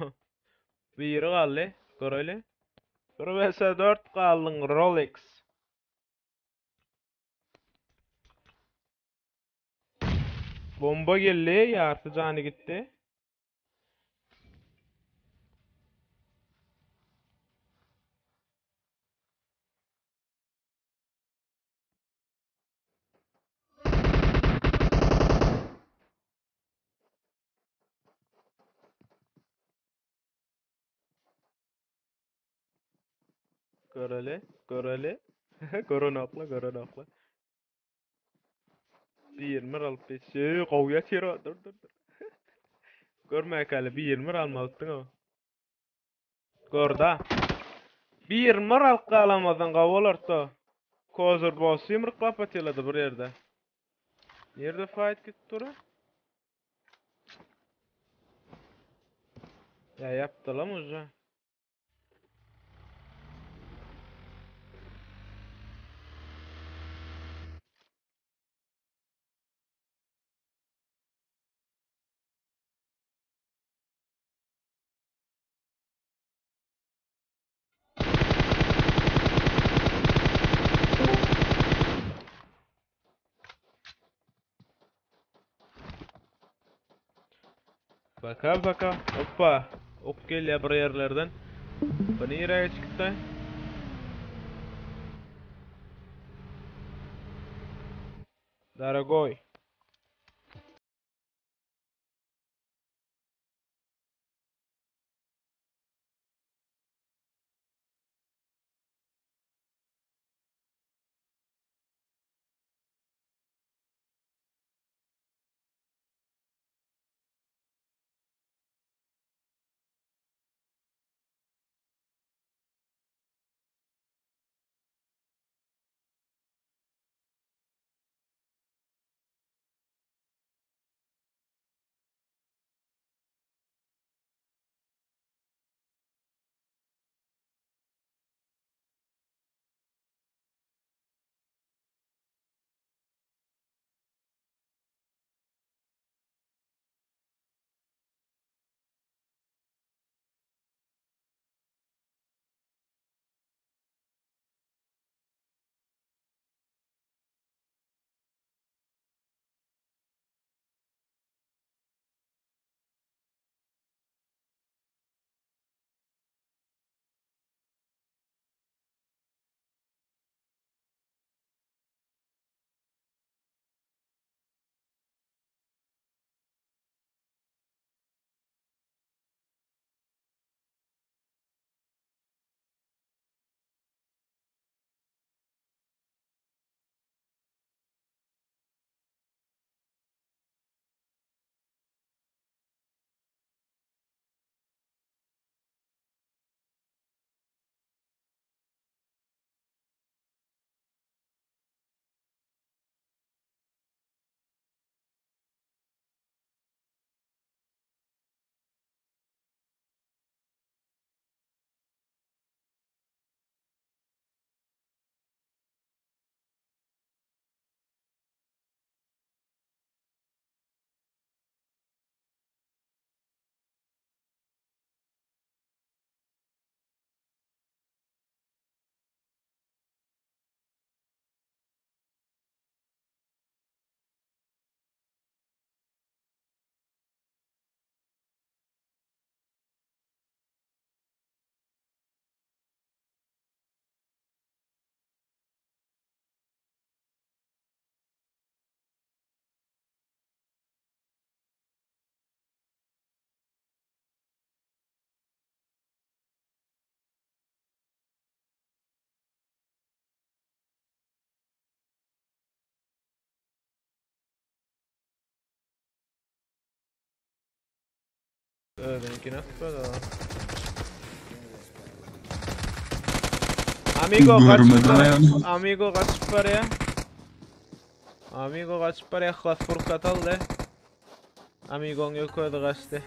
[SPEAKER 1] Biri qaldı, göreli. 1 vs 4 qaldın Rolex. Bomba geldi, yartı canı gitti. Göreli, göreli. Görenakla, görenakla. Bir 20 alıp geçti. Qowya tiro. Dur. Görmek hali bir 20 almalıktın ama. Görda. Bir 20 alıp alamadın qavolar da. Kozur boss yumruk kapatıldı bir yerde. Nerede fight gitti tura? Ya yaptılar mı uza? Baka. Hoppa. Ok geliyor bir yerlerden. Bu nereye çıktı? Daragoy. Benimki nasıl böyle lan? Amigo kaç para? Amigo kaç paraya? Amigo kaç paraya? Hlas furkat al de. Amigon yok öyle kaçtı.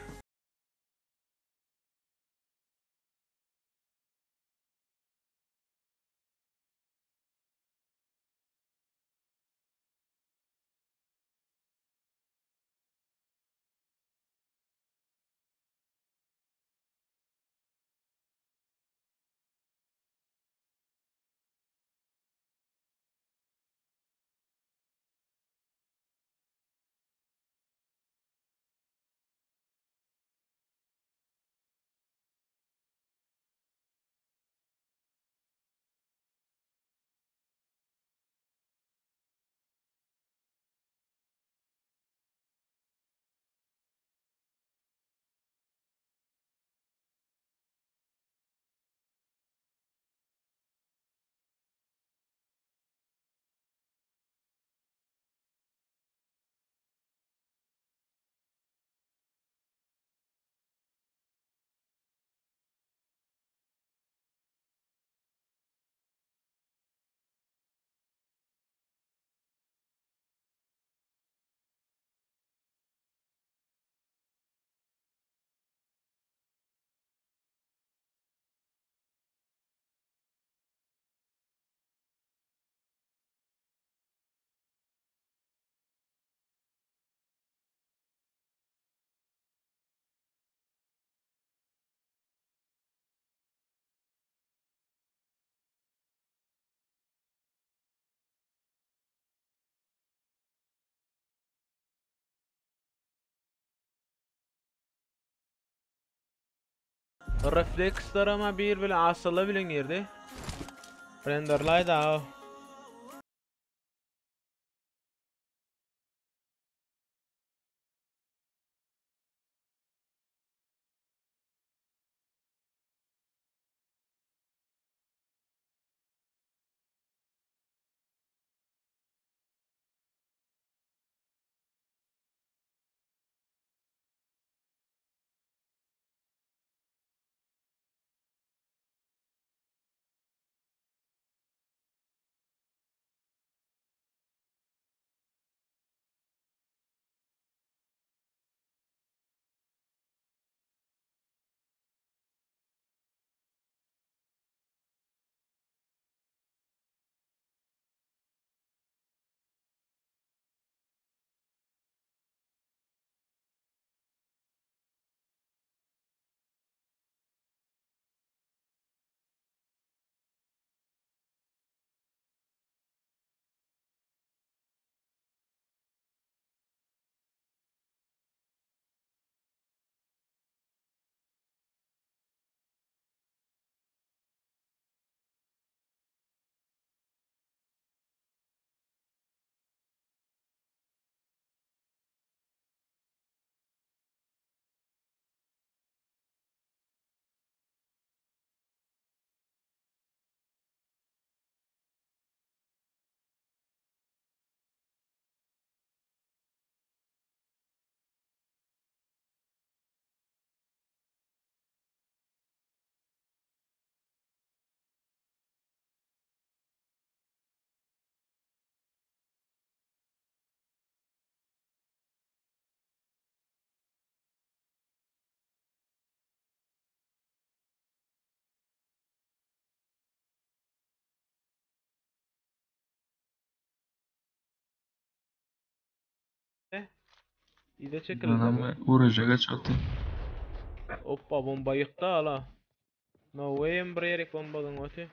[SPEAKER 1] Refleksler ama bir bilen asılı bilen girdi. Renderlaydı ha. İde çekildi.
[SPEAKER 6] Ama vuracağa çattı.
[SPEAKER 1] Hoppa bomba yıktı hala. No way embriyerek bombadan öte.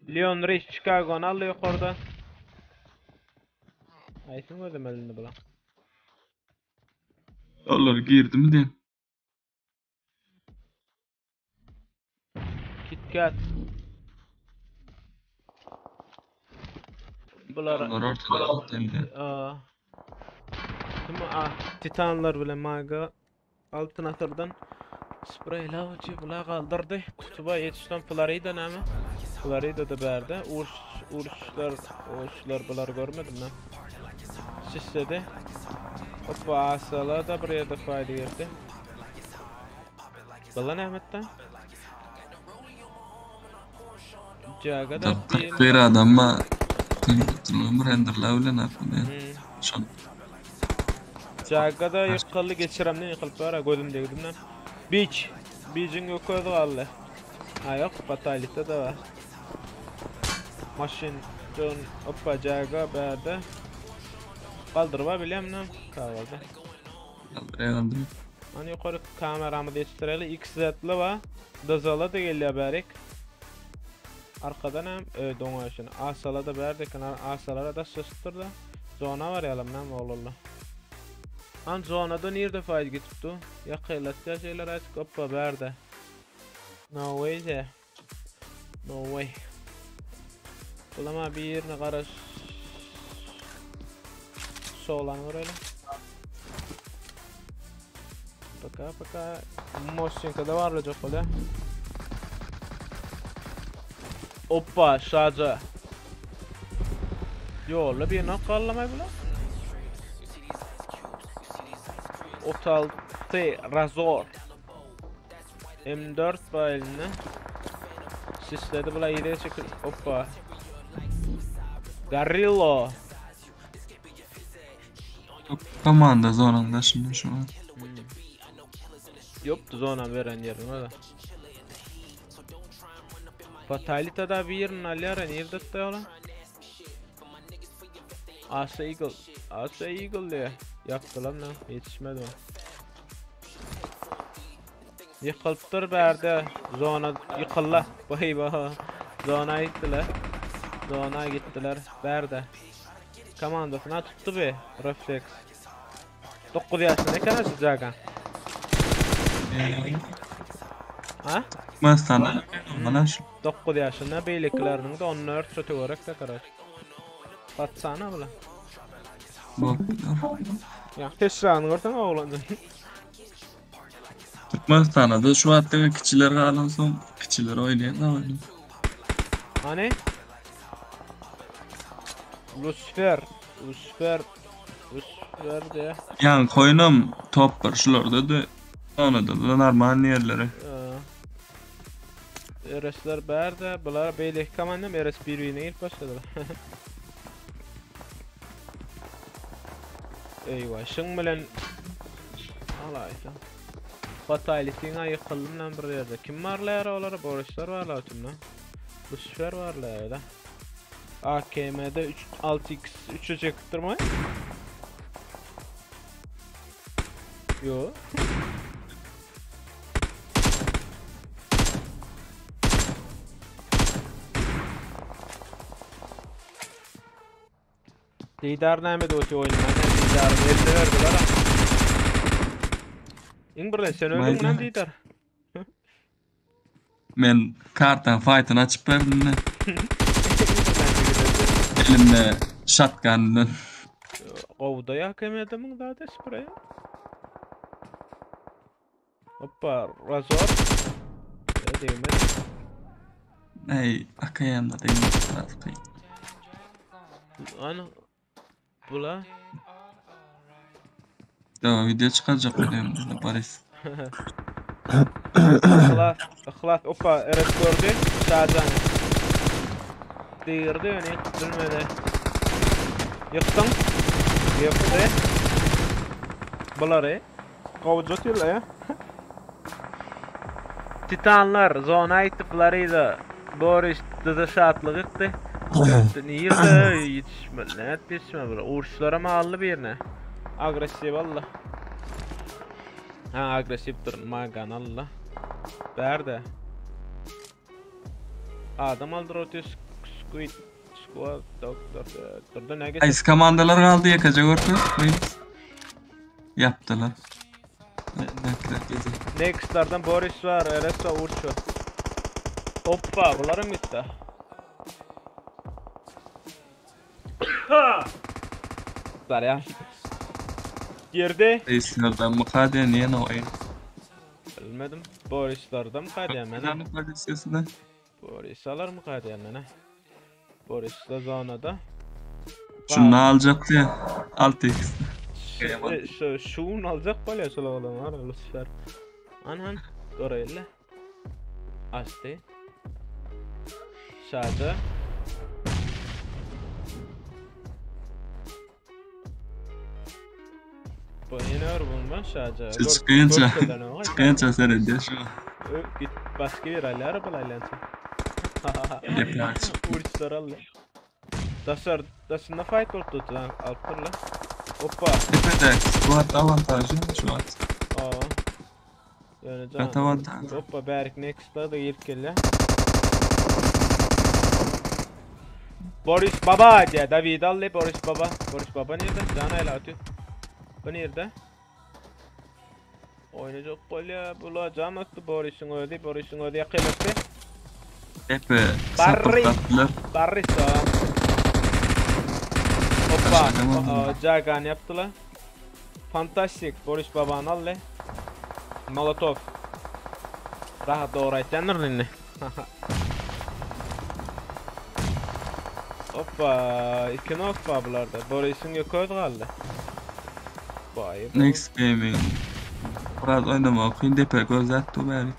[SPEAKER 1] Leon Rich Chicago'nu aldı yukarıdan. Aytın ödüm elini bulan.
[SPEAKER 6] Onlar girdi mi diye.
[SPEAKER 1] KitKat. Bular
[SPEAKER 6] Onlar ortada attı.
[SPEAKER 1] Titanlar bilen maga altın atırdan spreylavçı bula kaldırdı. Kutuba yetişten Florida näme? Florida da berdi. Uruşlar bular görmedim ben. Şişsedi. Hoppa asala da buraya da fayda girdi. Bala nämetden? Jaga da
[SPEAKER 6] Bir adamma tutulum renderla ne yapayım. Şan.
[SPEAKER 1] Jaga da yıkıldı geçiremden yıkılıp var gözüm degdimden. Beach'in yokoydu kaldı. Ha yok Fatality da var. Machine Gun hoppa Jaga berdi. Kaldırma bilmem kaldı.
[SPEAKER 6] Kaldır.
[SPEAKER 1] Hani yukarı kameramı değiştirelim. XZ'li var. Dazala da geliyor berek. Arkadan hem doňaşyny. Asala da berdik, asalara da sısdyrdy. Zona var ýalym näme bolýarlar. An zonada nerede fayda gitipdi? Ýakyllatda şeyler açyp hoppa berdi. No way de. No way. Bulama bir yerine garaş. Solan oraya. Paka Moşinka da var olacak öyle. Hoppa şaca. Yolla bir nakallamay bula. Otal T Razor. M4 bayılını. Sisledi bula yine çekil. Hoppa. Garillo.
[SPEAKER 6] Komanda zonunda şimdi şu an.
[SPEAKER 1] Yoptu zona veren yerin o da. Fatality'da bir yerin alyara nerede tutuyorlar? Asa Eagle diye. Yaktılar lan yetişmedi o. Yıkılttır berdi. Zona yıkılla. Vay vay. Zona gittiler. Zona gittiler. Berdi. Komandasına tuttu be. Reflex. 9 yaşında ne kadar sıcakan? Ha?
[SPEAKER 6] Türkmenistan'da mana şu
[SPEAKER 1] 9 yaşında beyliklerinin de 14 sötü görek de karar. Batsana bula.
[SPEAKER 6] boplar.
[SPEAKER 1] Ya teşranı görsen oğlan.
[SPEAKER 6] Türkmenistan'da da şu hatta kiçiler kalan soň kiçiler oynayan oyunu.
[SPEAKER 1] Hani? Lucifer. Lucifer. Lucifer de.
[SPEAKER 6] Yani koyunum top var şularda da onu da normal yerlere.
[SPEAKER 1] Eresler berde. Bular beylik komandam Eres birbirine ilk başladılar. Eyvah. Şın bilen alaysa. Fatality'nin ayıkıldım lan bir yerde. Kim varlar olara? Borisler varlar ötümden. Lucifer varlar da. AKM'de 6x 3'e çektirme. Yo. Lider näme döti oynaman? Lider elde verdiler. İň birle sen öldün lan lider.
[SPEAKER 6] Men kartan fight'ını açıp verdim de. Elimde shotgun'dan.
[SPEAKER 1] Qowda ýakymyda mıň da spray. Hoppa, razor. Demek.
[SPEAKER 6] Ey, akayanda değil mi?
[SPEAKER 1] Ana bula.
[SPEAKER 6] Devam video çıkacak benim de Paris.
[SPEAKER 1] Ihlas, hoppa, eres gördü. Şadan. Değirdi yani, bilmedi. Yıktın. Yıktı. Buları. Qowjat ya. Titanlar, zona aytıplarıydı. Boris dıdı şatlık etti. Nirde yetişmeler, bitişme böyle. Uğurçlara mağallı birine. Agresif Allah. Ha agresiftir magan Allah. Berde. Adam aldır ötüyor squad doktor. Durda ne geçti?
[SPEAKER 6] Ice komandalar kaldı yakacak orta. Yaptılar.
[SPEAKER 1] Next'lardan Boris var, Eres var, Uğurç var. Hoppa, bunların bitti. Var ya. Girdi.
[SPEAKER 6] Reislerden mukadden yine oyun.
[SPEAKER 1] Bilmedim. Boris'lardan mı kaydayan bana?
[SPEAKER 6] Paris'esinde.
[SPEAKER 1] Boris'alar mı kaydayan bana? Boris'la zonada.
[SPEAKER 6] Şunu alacak diye. 6x.
[SPEAKER 1] Şunu alacak böyle şöyle oğlum var Lucifer. Anhan. Orayla. Açtı. Şadı. Bu yine var bunun ben şadı.
[SPEAKER 6] Çıkınca seyrediyor şu.
[SPEAKER 1] Git başka bir ayla arabalayla. Uğurçlar Allah. Dasında fight oldu lan altırla. Hoppa.
[SPEAKER 6] Tepede squad avantajı şu an.
[SPEAKER 1] Aa. Yani
[SPEAKER 6] Kat avantajı.
[SPEAKER 1] Hoppa Berk next'ta da ilk gelle. Boris Baba diye David Alle Boris Baba. Boris Baba nerede? Cana ile atıyor. Bu nerede? Oynayacak böyle bulacağım attı Boris'in öldü yakalattı.
[SPEAKER 6] Tepe sapıklattılar.
[SPEAKER 1] Barris o. Hoppa. Jagan yaptılar. Fantastik Boris Baba'nın Alle. Molotov. Rahat doğrayacağınlar ne? Hoppa. İki nok var bularda. Boris'in gököz kaldı.
[SPEAKER 6] Next gaming. Biraz oynamak için depe gözettu belki.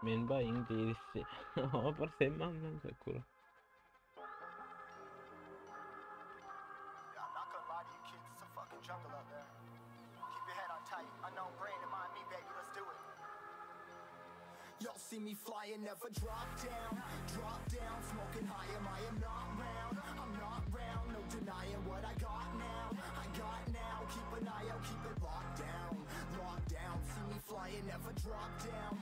[SPEAKER 1] Men ba İngilizce. Aber sen mi anlamı Sakura?
[SPEAKER 8] Yeah, I'm not gonna lie to you kids, it's a fucking jungle out there. Keep your head on tight. Unknown brain and mind me, baby, let's do it. Y'all see me flying, never drop down, smoking high, I am not round, I'm not round, no denying what I got now, keep an eye out, keep it locked down, see me flying, never drop down,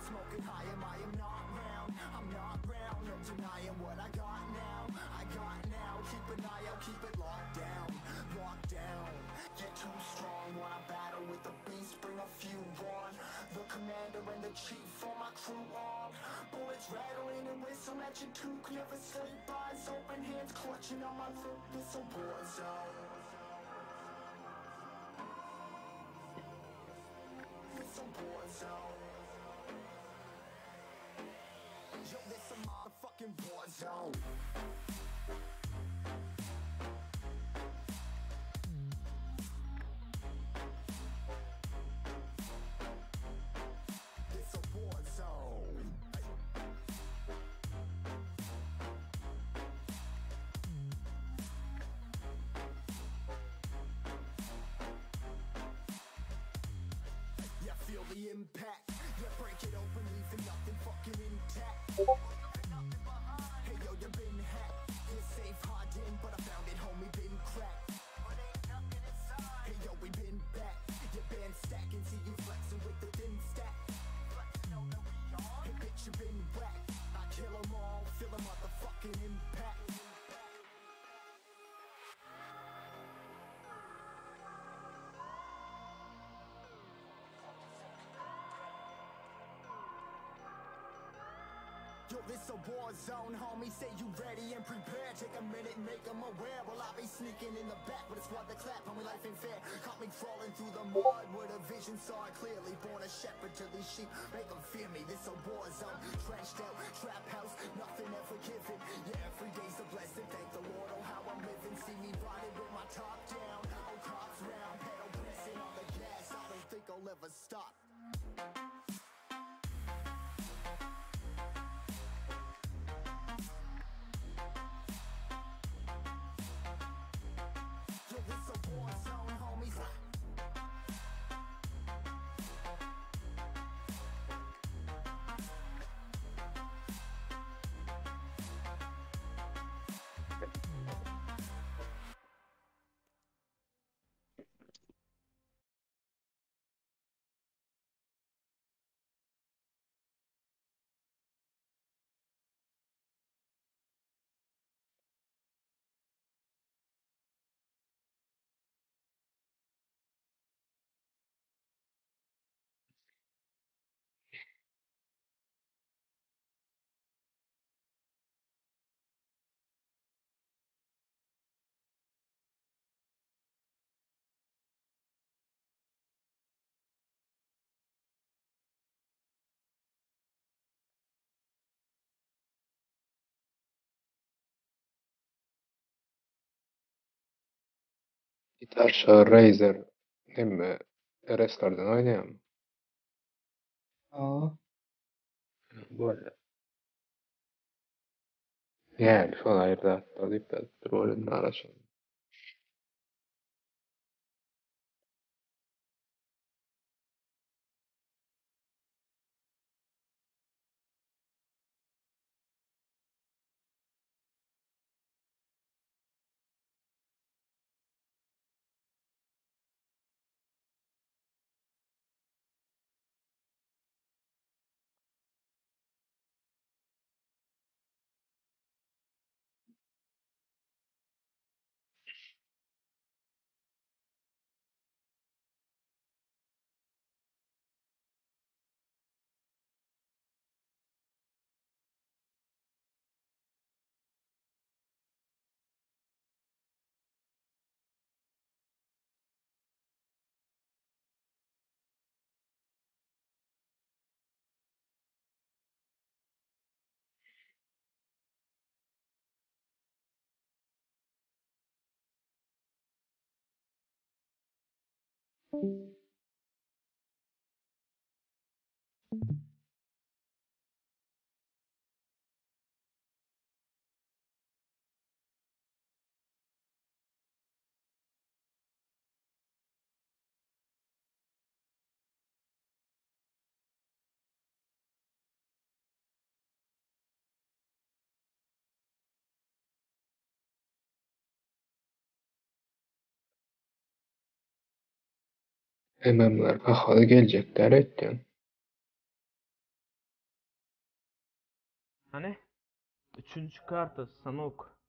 [SPEAKER 8] smoking high, I am not round, I'm not round, no denying what I got now, keep an eye out, keep it locked down, get too strong when I battle with the beast, bring a few on, the commander and the chief for my crew on, bullets rattling and whistle at your toque, never sleep, eyes open, hands clutching on my loop, it's a war zone. It's a war zone. Yo, this a motherfucking war zone. It's a war zone. Yeah, feel the impact. Yeah, break it open, leaving nothing fucking intact. Hey yo, you been hacked. You're safe, hard in, but I found it, homie, been cracked. Hey yo, we been back. Your band stacking, see you flexing with the thin stack. Hey bitch, you been whacked. I kill 'em all, feel a motherfucking impact. Yo, this a war zone, homie, say you ready and prepared. Take a minute, make them aware. Well, I be sneaking in the back, but it's what the clap, homie, life ain't fair. Caught me crawling through the mud with a vision, saw it clearly. Born a shepherd to these sheep, make them fear me. This a war zone, trenched out, trap house, nothing ever given. Yeah, every day's a blessing, thank the Lord, oh how I'm living. See me riding with my top down, oh cops round, pedal pressing on the gas. I don't think I'll ever stop. Yo, this a war zone, homies.
[SPEAKER 2] Gitar Razer nemme Restar'dan oynayalım. Böyle. Yani şu an ayırdı hatta deyip de bir oyunun arasında. Ememler ahada gelecekler ettin.
[SPEAKER 1] Hani? Üçüncü kartı Sanok.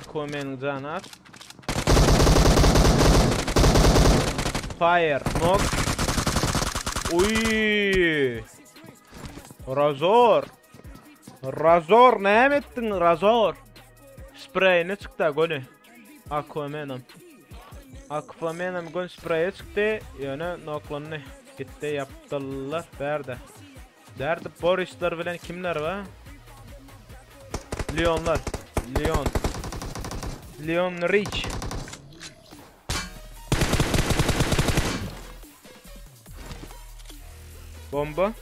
[SPEAKER 1] Aquaman'ın canı az. Fire, knock. Uy. Razor. Razor ne ettin Razor? Sprey ne çıktı gönü? Aquaman'ım. Aquaman'ım gön sprey çıktı. Yani knocklanı gitti yaptılar. Berdi. Derdi Boris'ler bilen kimler var? Leonlar. Leon Rich. Bomba.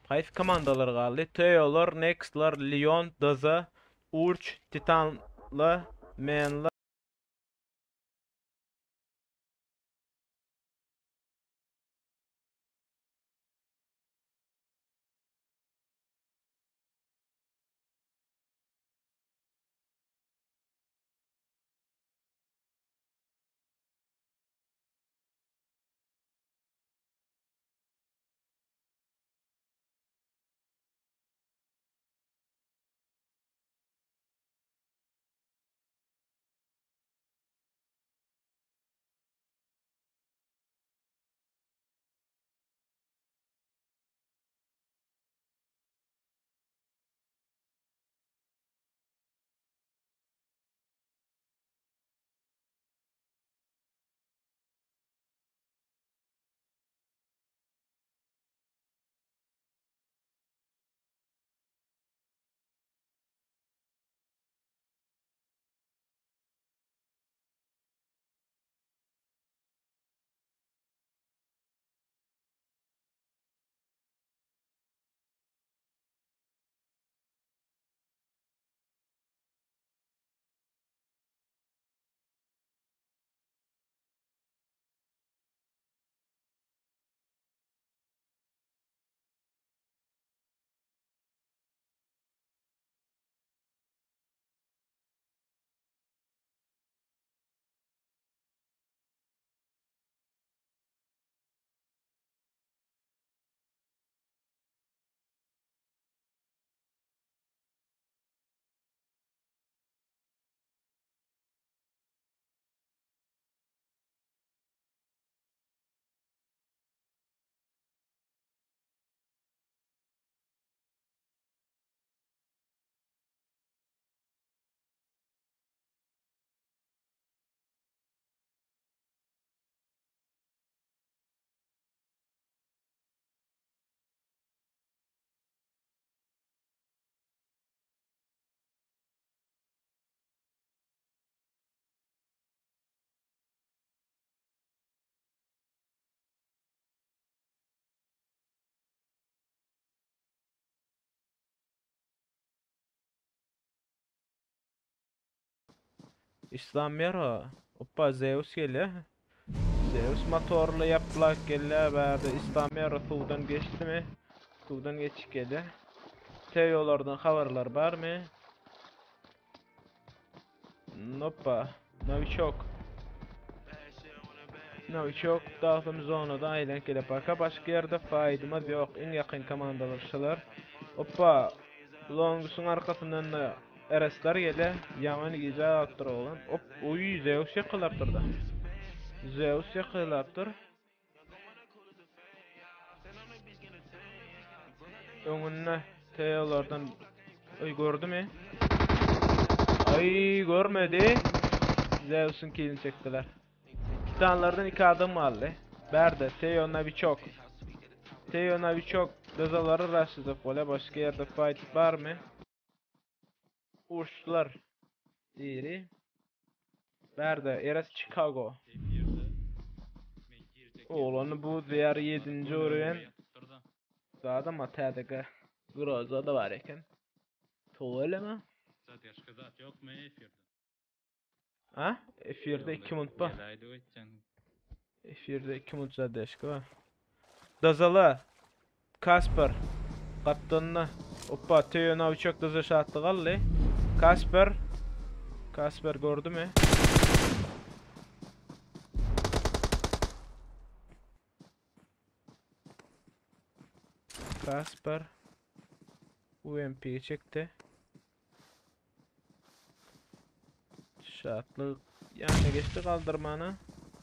[SPEAKER 1] Qaysi komandalar galdy? Teolar, Nextlar, Leon, Daza, Urch, Titanla, Menla İslamiyaro. Oppa Zeus gele. Zeus motorlu yapılak gele bärde İslamiyaro suwdan geçdimi? Suwdan geçip gele. Teyolardan habarlar barmy? Noppa. Novichok. Novichok dağıtım zonada aylan kelep baka. Başka yerde faydamız yok. En yakın komandalaşılar. Oppa. Longusun arkasından da Eresler gele. Yaman giza attır oğlan. Op. Uy Zeus yakılaptır da. Zeus yakılaptır. Öňünde teyolardan gördü mü? Ay görmedi. Zeus'un kilini çektiler. Titanlardan 2 adam aldı. Berde Teo Novichok. Teo Novichok dazaları raşyzyp bola başka yerde fight var mı? Uçtular. Diri. Berde Eres Chicago. Oğlanı bu diğer 7. ören. Zada matadaka. Groza da var eken. Toğle mi? Ha? Efirde 2 minut ba. Efirde 2 minut zadeşka ba. Dazala. Kasper. Kaptanına. Oppa Teo Novichok daza şattı galli. Kasper. Kasper gördü mü? Kasper UMP'yi çekti. Şatlı yani geçti kaldırmanı.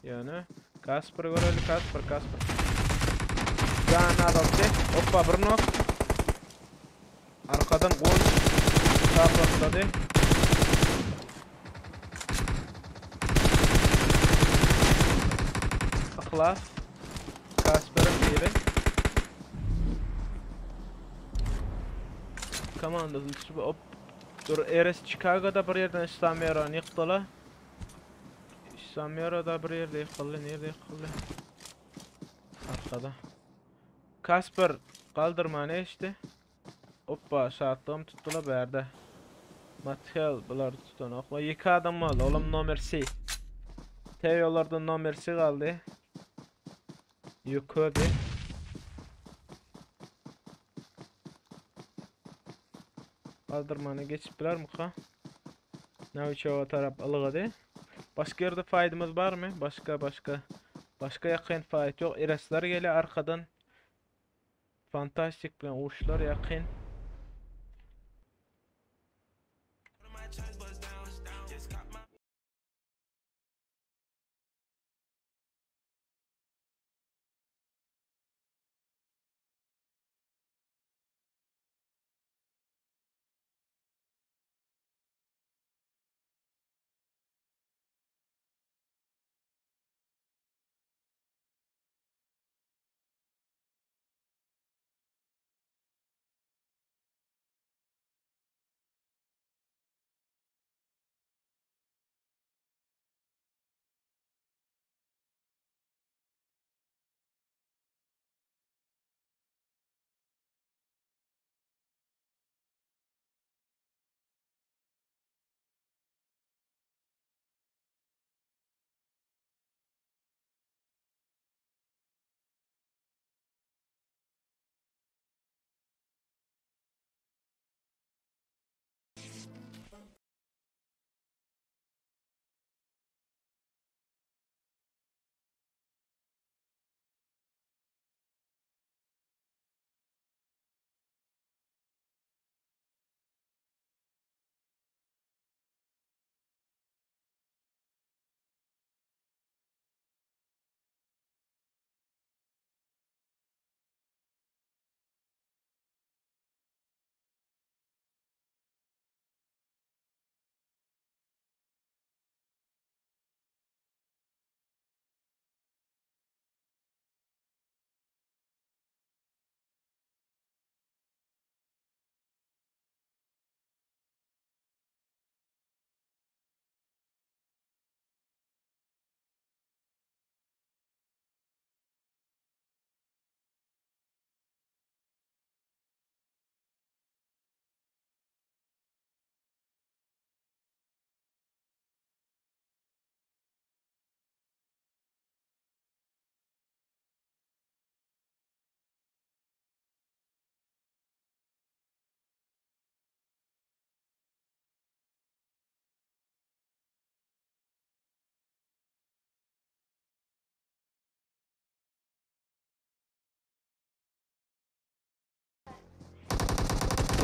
[SPEAKER 1] Yani Kasper görelim Kasper. Gana adamdı. Hoppa bir nok. Arkadan gol sapladı. Aklas. Kasper'in biri. Komandasını tutup hop. Dur Eres Chicago'da bir yerden İslamiyara'nı yıktılar. İslamiyara'da bir yerde yıkıldı. Nerede yıkıldı? Arkada. Kasper kaldırma ne işte? Hoppa şartlığım tuttular berde. Matel bular tutan okla. 2 adam var oğlum nomersi. Teyolardan nomersi kaldı. Yukarıda. Kaldırmanı geçip biler mi ka? Novichok'a tarap alıgadı. Başka yerde faydamız var mı? Başka yakın fayda yok. Eresler gele arkadan. Fantastik bilen uçlar yakın.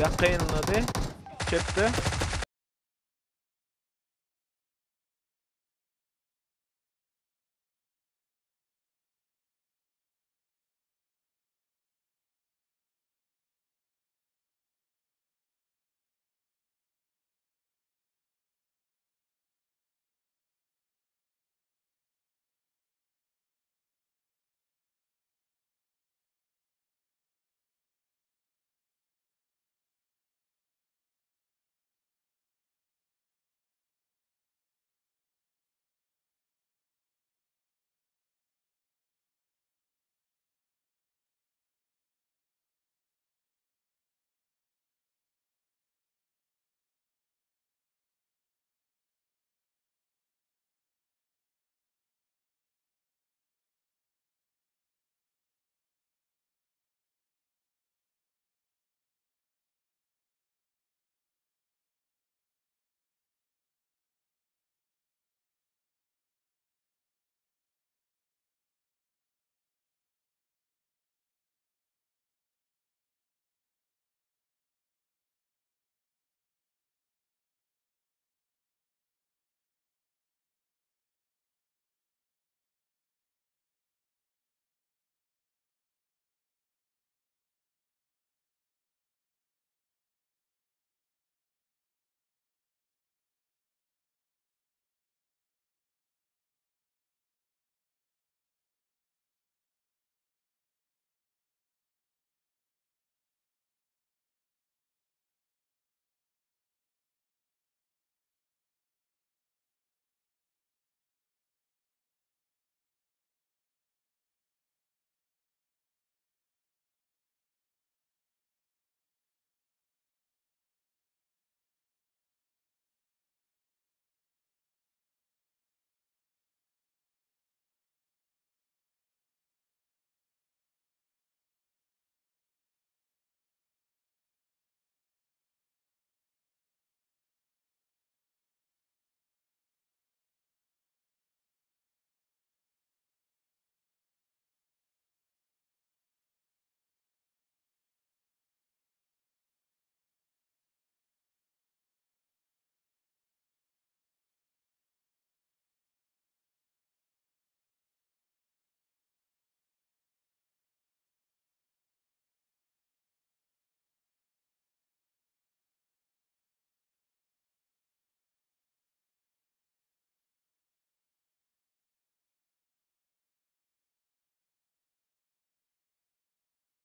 [SPEAKER 1] Yakınladı. Çıktı.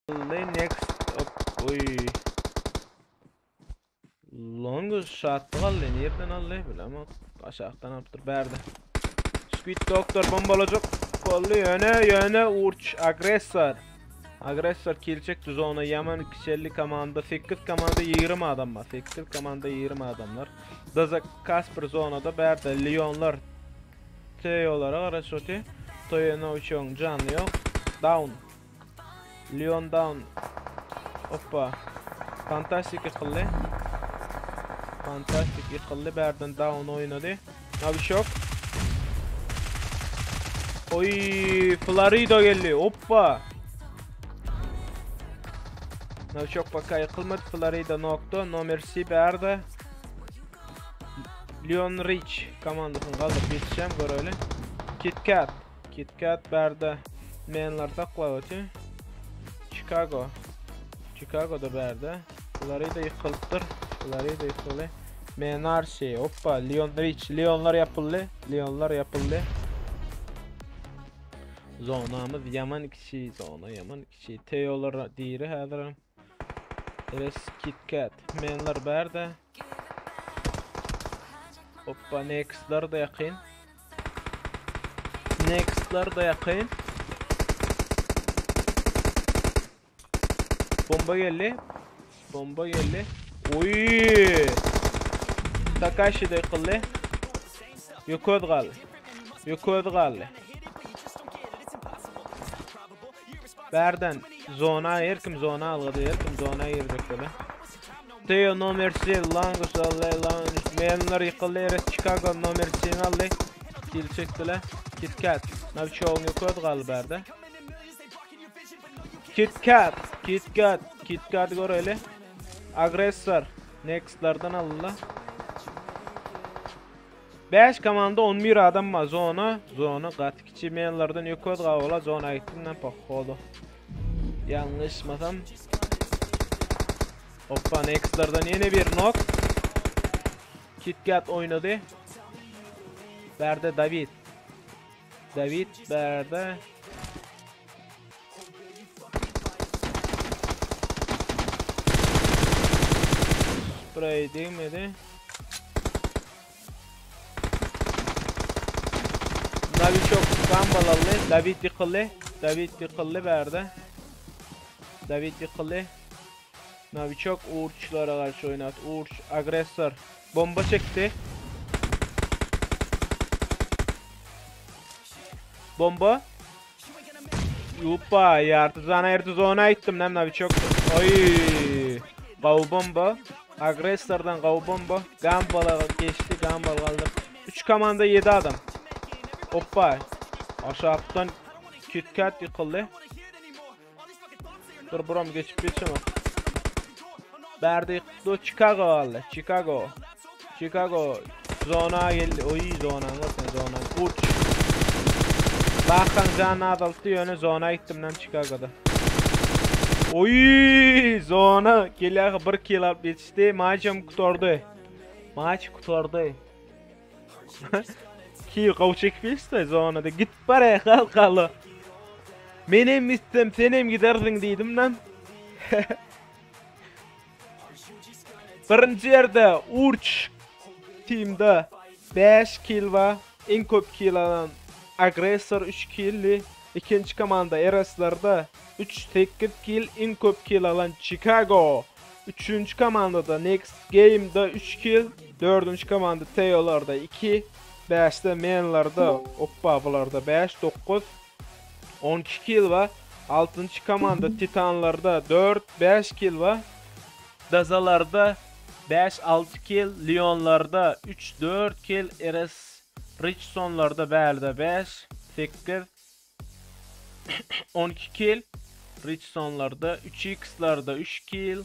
[SPEAKER 1] Next oy. Longest shot qaldı. Nereden aldı bilmem. Aşağıdan alıptır berdi. Squid Doctor bombalacak. Kollu yöne uç agresor. Agresor kill çekti zona Yaman kişilik komanda 8 komanda 20 adam var. 8 komanda 20 adamlar. Daza Kasper zonada berdi. Leonlar Teo'lara araçoti. Toyana uçuyon canlı yok. Down. Leon down. Hoppa. Fantastik yıkıldı. Fantastik yıkıldı. Berden down oynadı. Abi şok. Oy, Florido geldi. Hoppa. Abi şok baka yıkılmadı. Florido nokta. Nomersi berdi. Leon Rich komandasını kaldırıp yetişeceğim. Gör öyle. Kit Kat berdi. Menler taklavatı. Chicago'da berdi. Florida yıkıldır. Florida yıkıldı. Menarsi. Hoppa. Leon Rich. Leonlar yapıldı. Zonamız yaman kişi. Yaman kişi. Teo'lar diri hazırım. Eres Kit Kat. Menler berdi. Hoppa. Next'lar da yakın. Bomba geldi. Oy! Takashi da yıkıldı. Yukarı kaldı. Berden zona erkim zona aldı. Zona girecek böyle. Teo nomersi Langus aldı. Menler yıkıldı. Eres Chicago nomersini aldı. Kill çektiler. Kit Kat. Navşoğun yukarı kaldı berden. Kit Kat gör öyle. Aggressor. Next'lardan alınla. 5 komanda 11 adam var. Zona qatıqçı menlardan yokod qavla zona gittimden paqqodu. Yanlışmasam. Hoppa next'lardan yine bir knock. KitKat oynadı. Berde David. Berde. Spray değmedi. David çok gambalalı. David yıkıldı berde. David yıkıldı. Navi çok uğurçlara karşı oynadı. Uğurç agresör. Bomba çekti. Bomba. Yupa yartı zona gittim lan Navi çok. Oy. Qav bomba. Agresörden qav bomba. Gambala geçti. Gambal kaldı. 3 komanda 7 adam. Hoppa. Aşağıdan KitKat yıkıldı. Dur buram geçip geçemem. Berdi yıkıldı. Chicago. Zona geldi. Oy zona. Uç. Bakın canı adaltı yönü zona gittim lan Chicago'da. Oy zona. Geliyor 1 kill alıp geçti. Maçım kurtardı. Ki qavçak bilse zonada git bare qalqalı. Menem istem senem gidersin dedim lan. Birinci yerde Urç teamda 5 kill var. En köp kill alan agresör 3 kill'li. İkinci komanda Eras'larda 8 kill, en köp kill alan Chicago. Üçüncü komandada Next Game'da 3 kill. Dördüncü komanda Teo'larda 2. 5'te menlarda, hoppa bularda 5, 9, 12 kill var. 6. komanda Titanlarda 4, 5 kill var. Dazalarda 5, 6 kill. Leonlarda 3, 4 kill. Eres Richsonlarda berde 5, 8, 12 kill. Richsonlarda 3x'larda 3 kill.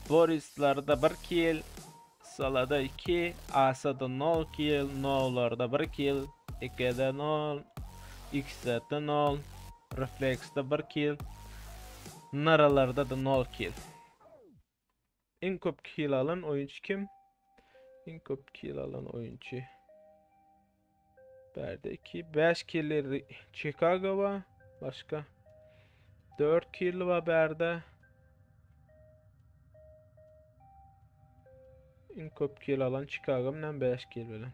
[SPEAKER 1] Boris'larda 1 kill. Salada 2, Asa'da 0 kill, No'larda 1 kill, 2'de 0, X'de 0, Reflex'de 1 kill, Naralarda da 0 kill. En köp kill alan oyuncu kim? En köp kill alan oyuncu. Berde 2, 5 kill'leri Chicago var, başka 4 kill var berde. En köp kill alan Chicago'dan 5 kill bilen.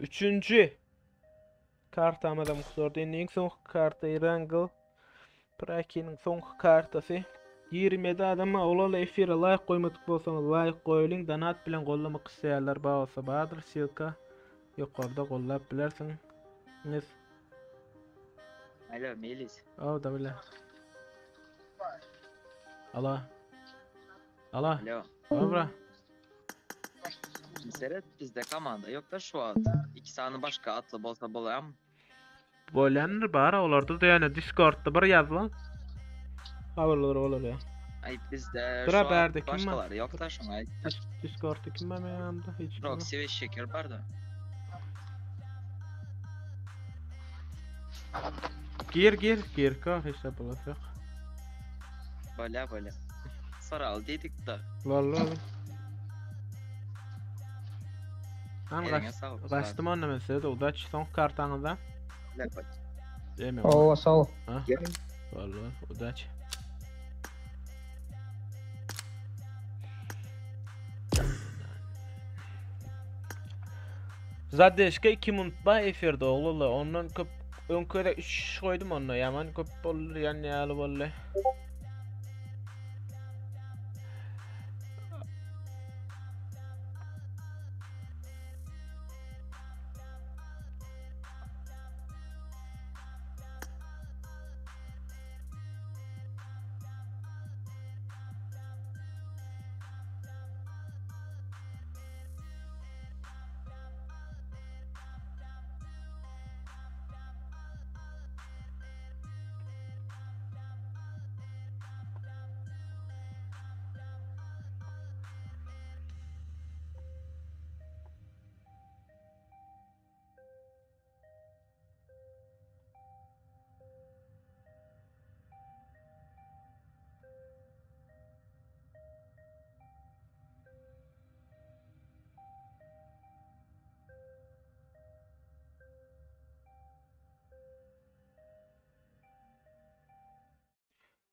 [SPEAKER 1] Üçüncü kartamada muhtarda en son karta Wrangle Praki'nin son kartası 20 adama olala efire like koymadık bolsanız like koyulun donat bilen qollamak isteyenler bağırsa bağdır silka yukarıda qollap bilersiniz.
[SPEAKER 9] Alo Melis.
[SPEAKER 1] O da bile. Alo.
[SPEAKER 9] Alo.
[SPEAKER 1] Dobra.
[SPEAKER 9] Seret bizde komanda yok da şu at. İki saniye başka atlı bolsa bolayam.
[SPEAKER 1] Bolanır bara olarda da yani Discord'da bir yaz lan. Haberler olur ya.
[SPEAKER 9] Ay bizde
[SPEAKER 1] Sıra
[SPEAKER 9] şu
[SPEAKER 1] berde
[SPEAKER 9] at
[SPEAKER 1] kim
[SPEAKER 9] başkaları yok da şuna.
[SPEAKER 1] Discord'da kim var yanımda hiç kim?
[SPEAKER 9] Roxy ve Şeker var da.
[SPEAKER 1] Gir kar hesap olacak.
[SPEAKER 9] Böyle. Saral dedik da.
[SPEAKER 1] Vallahi.
[SPEAKER 9] Eline sağlık.
[SPEAKER 1] Kaçtım anlamasa da udaç son kartanında.
[SPEAKER 9] Lepat.
[SPEAKER 1] Deme.
[SPEAKER 5] Oo sağ ol.
[SPEAKER 1] Ha? Vallahi udaç. Zadeşke 2 minutda efirde oğlum. Ondan köp önkere 3 koydum onunla. Yaman köp olur yani yalı vallahi.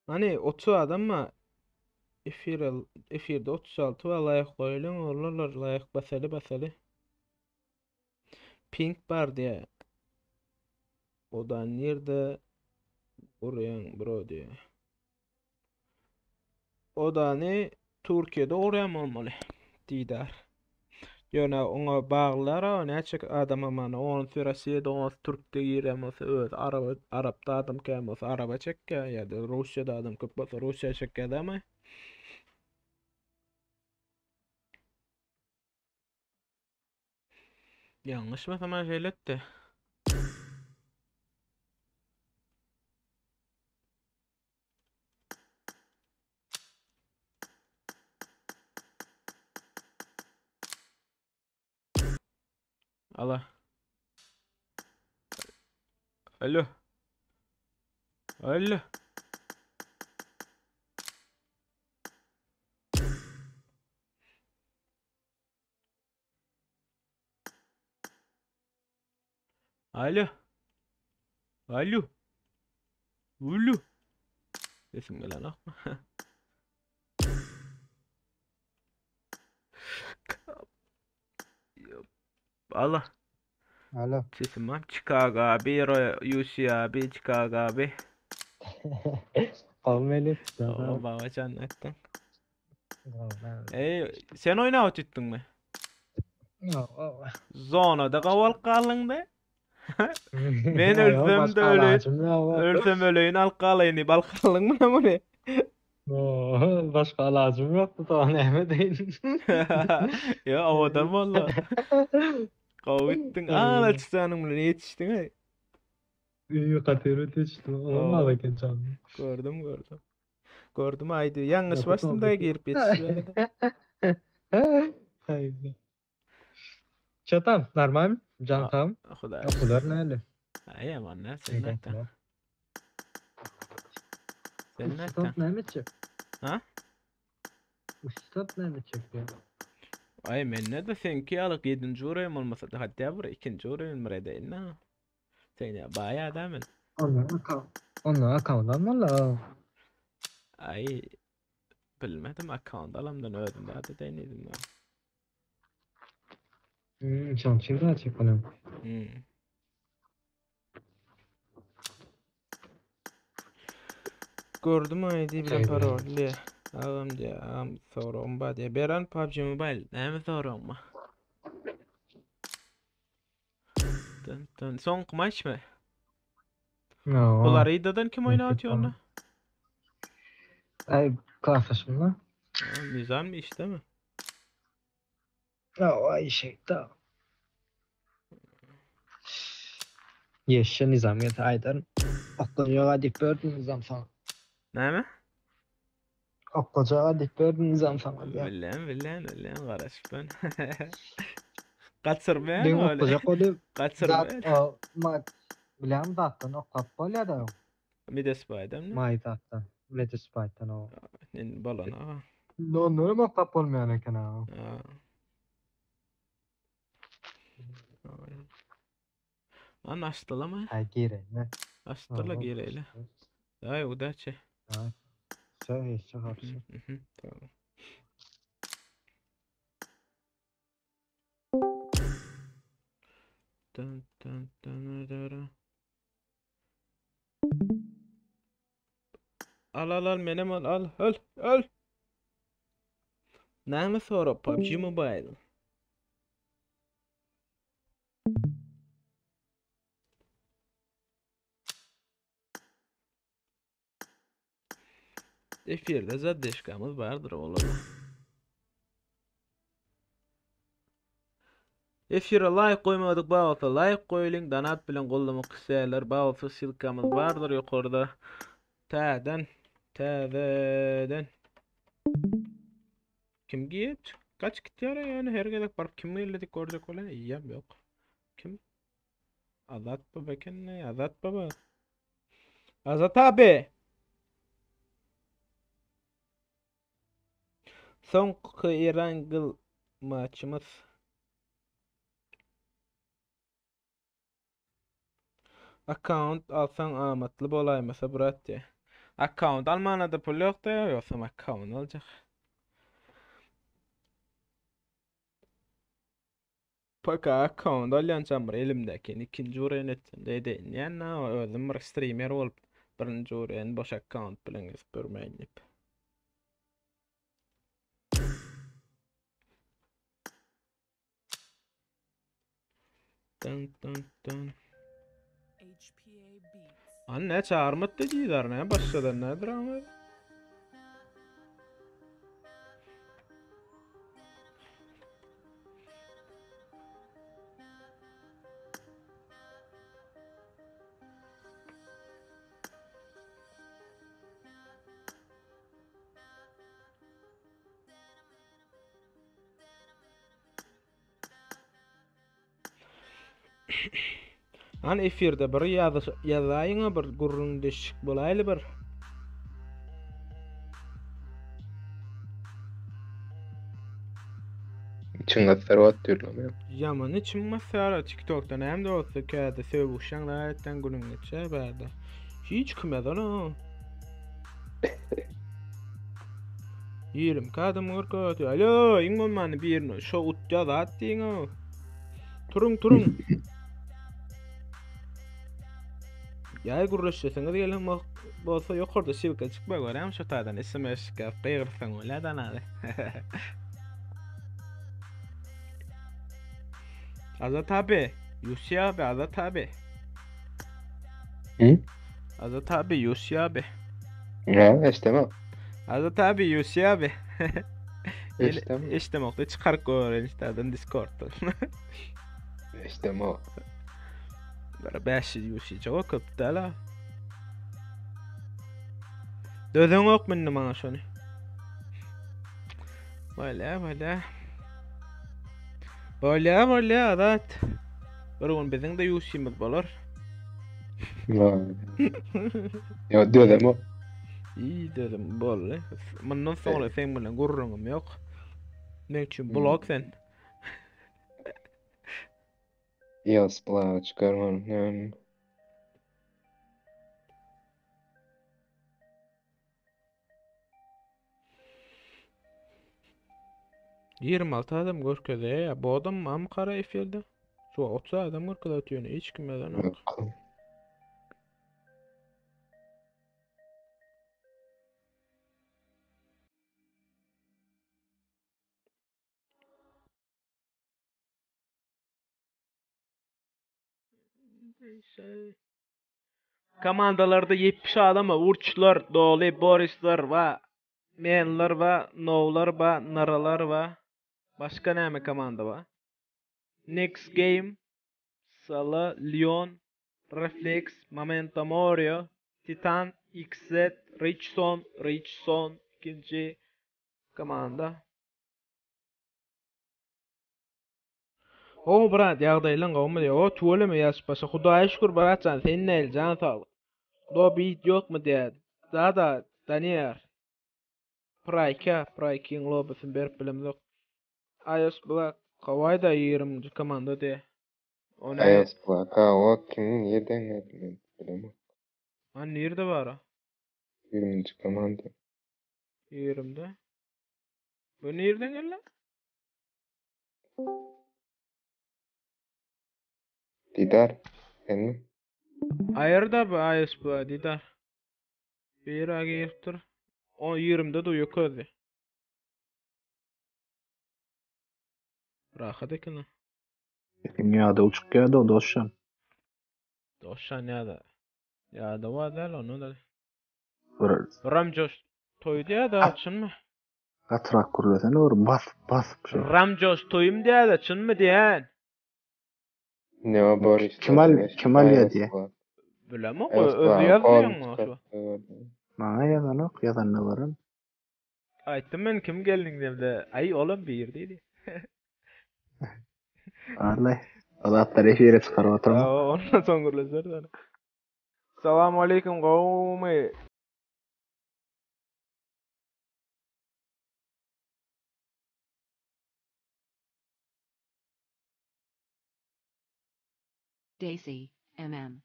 [SPEAKER 1] Hani 30 adam mı? Efirde 36 ve layık koyulan olurlar. Layık basalı. Pink bar diye. O da nerede? Oraya bro diye. O da ne? Türkiye'de oraya mı olmalı? Didar. Yöne ona bağlılar o ne açık adama mana onun süresiye de onun Türk'te giremez öz Arap'ta adam gelmez araba çekke ya da Rusya'da adam köp bolsa Rusya çekke ama yanlış mı tamam jeletti. Allah. Alo. Alo. Alo. Alo. Ulu. Sesim gelen akma. Allah.
[SPEAKER 5] Alo.
[SPEAKER 1] Sesim var. Chicago abi, UC abi, Chicago abi.
[SPEAKER 5] Olmalı.
[SPEAKER 1] O baba cennetten. Sen oynağı tuttun mu? Zonada kaval kalındı. Ben ölsem de ölsem öleyin alkalayını balkalın mı ne bu ne?
[SPEAKER 5] Başka alacım yoktu da ne değil.
[SPEAKER 1] Ya o adam valla. Kavittin. Ağla çıksanın bunu ne yetiştin ha?
[SPEAKER 5] İyi katero teçtim. Olmadı ki canım.
[SPEAKER 1] Gördüm. Gördüm haydi. Yanlış bastın da girip yetişti.
[SPEAKER 5] Haydi. Çatam, normal mi? Can tam.
[SPEAKER 1] Xuda.
[SPEAKER 5] Okular nerede?
[SPEAKER 1] Ay aman ne sen nereden? Sen nereden?
[SPEAKER 5] Ustad ne mi çek?
[SPEAKER 1] Ha?
[SPEAKER 5] Ustad ne mi çekiyor?
[SPEAKER 1] Ay men ne de senki alık 7. orayım olmasa da hatta bura 2. orayım mı değil ne? Sen ya bayağı adamın.
[SPEAKER 5] Onun akavundan mı la?
[SPEAKER 1] Ay bilmedim account alamdan ödüm daha da denedim ya.
[SPEAKER 5] Şansın da çek onu.
[SPEAKER 1] Gördüm aydi bilen parolli. Ağam sorum ba diye. Beran PUBG Mobile. Ne mi sorum ma? Son maç mı? Floridadan kim oynatıyor onu?
[SPEAKER 5] Ay klaslaşım lan.
[SPEAKER 1] Nizam işte mi?
[SPEAKER 5] Ya ay şey da. Yeşil nizamiyet aydan. Okkacağa dik bördün nizam sana.
[SPEAKER 1] Ne mi?
[SPEAKER 5] Okkacağa dik bördün nizam sana.
[SPEAKER 1] Bilen karış ben. Kaçır ben
[SPEAKER 5] Ben
[SPEAKER 1] öyle.
[SPEAKER 5] okkacak odu.
[SPEAKER 1] Kaçır
[SPEAKER 5] Zat
[SPEAKER 1] ben.
[SPEAKER 5] o bilen zattan okkap bol ya da.
[SPEAKER 1] Mides baydım ne?
[SPEAKER 5] May zattan. Metis baytan o.
[SPEAKER 1] Nin balona.
[SPEAKER 5] Onları mı okkap olmayan eken o.
[SPEAKER 1] An açtılama.
[SPEAKER 5] Ay gire ne?
[SPEAKER 1] Açtıla gireyle. Ay o da çe.
[SPEAKER 5] Ay. Söyle hapsi.
[SPEAKER 1] Tamam. Al menem al öl. Näme sorup PUBG Mobile. Efirde zaddeşkamız vardır oğlum. Efire like koymadık bağlısa like koyulun. Donat bilen kollamak isteyenler bağlısa silkamız vardır yukarıda. Täden. Kim git? Kaç gidiyor yani her gelek barıp kim illedik görecek olan iyiyem yok. Kim? Azat baba ne? Azat baba. Azat abi. Son Irangıl maçımız. Account alsan amatlı bolaymasa bırak diye. Account almanada pul yok da yoksam account olacak. Paka account alyansam bir elimdeki ikinci uğrayan etsin deydeyin. Yani özüm bir streamer olup birinci uğrayan boş account bilen gezip görmeyin deyip. Dın dın dın. Anne çağırmadı dediler ne başladı nedir ama? An efirde bir yazayına bir gurrun deşik bolaylı bir.
[SPEAKER 2] İçin gattarwat diyorlar.
[SPEAKER 1] Yaman içim masara TikTok'tan hem de olsa kağıda sevuşan layetten günün geçe berdi. Hiç kımeden o. Yerim kadım orkatı. Alo, ingon mani birno. Şo utca da attiğin o. Turun. Yay gurruşçasınız gelin bak. Bolsa yukarıda silka çıkma görem şu tadan SMS kaf kıyırsan öyle danadı. Azat abi. Yusi abi Azat abi.
[SPEAKER 2] Hı?
[SPEAKER 1] Azat abi Yusi abi.
[SPEAKER 2] Ya istemem.
[SPEAKER 1] Azat abi Yusi abi.
[SPEAKER 2] İstemem.
[SPEAKER 1] İşte çıkar görün isterden Discord'dan.
[SPEAKER 2] İstemem.
[SPEAKER 1] Bara 500 Yusi çok köptü la. Döden yok minni bana şunu. Böyle Azat. Barun bizim de Yusi'miz bolar.
[SPEAKER 2] Ya diyorum o.
[SPEAKER 1] İyi dedim bol. Bundan sonra sen bilen gurrunum yok. Ne için blok sen?
[SPEAKER 2] Yaz bula çıkarman. Yani.
[SPEAKER 1] Hmm. 26 adam görkede ya. Bu adam mı kara efirde? Şu 30 adam görkede atıyor. Hiç kimeden yok. Komandalarda 70 adama Urçlar, Doli, Borislar va Menler va Novlar va Naralar va başka näme komanda va? Next Game, Sala, Lyon, Reflex, Memento Morio, Titan, XZ, Richson ikinci komanda. O brat ýagdaýlaň gowmy o tuweleme ýaşyp başa Hudaýa şükür bratjan sen näil jan sağlyk. Do bit ýokmy diýär. Zada Danier. Prayking lobusyny berip bilemzok. Ayos Black Hawaii-da 20-nji komanda diýär. Ona
[SPEAKER 2] Ayos bula. O kimin yerden geldi? Bilemem.
[SPEAKER 1] han nerede bara?
[SPEAKER 2] 20. komanda.
[SPEAKER 1] 20'de. Bu nereden geldi?
[SPEAKER 2] Didar. Sen mi?
[SPEAKER 1] Ayırda bu Ayos Black didar. Bir agirtir. O 20'de duýuyor közi. Rahat ekene.
[SPEAKER 3] Dünyada uçuk geldi o dostum.
[SPEAKER 1] Doşan ýa-da. Ýa-da wada onu da.
[SPEAKER 3] Bir
[SPEAKER 1] Ramjos toýdy ýa-da çynmy?
[SPEAKER 3] atrak kurulsan or bas bir şey.
[SPEAKER 1] Ramjos toýum diýär-de çynmy diýän?
[SPEAKER 2] Ne o Boris?
[SPEAKER 3] Kemal diye.
[SPEAKER 1] Bilemok
[SPEAKER 2] Ayos
[SPEAKER 1] özü
[SPEAKER 2] bula.
[SPEAKER 1] ýazýan şu.
[SPEAKER 3] Bana yazan ne varın?
[SPEAKER 1] Aýtdym men kim geldiň diýende. Ay olam bir diýdi.
[SPEAKER 3] Allah. Azatlar efire çıkarıp oturma.
[SPEAKER 1] Ondan soň gürleşer. Assalamu alaykum gowmy.
[SPEAKER 7] Daisy, MM.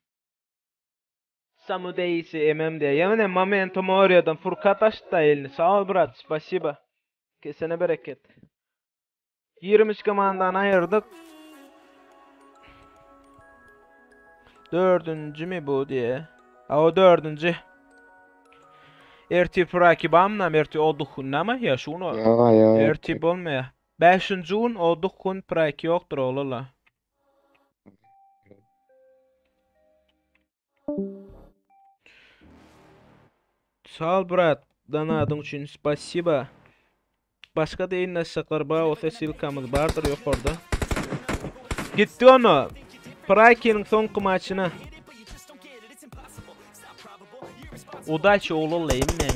[SPEAKER 1] Samu Daisy MM diye. Yani Memento Mori'dan Furkat açtı elini. Sağ ol brat. Spasiba. Kesene bereket. 20 komandan ayırdık. Dördüncü mi bu diye. O dördüncü. Erti Praki bamna merti oldukun ama ya şunu.
[SPEAKER 2] Ya.
[SPEAKER 1] Erti olmaya. 5. un oldukun Praki yoktur olala. Sağ ol brat. Danadın için spasiba. Başka değil nasaklar bağ olsa silkamız vardır yok orada. Gitti onu. Praki'nin son maçına. Удачи olurla eminle.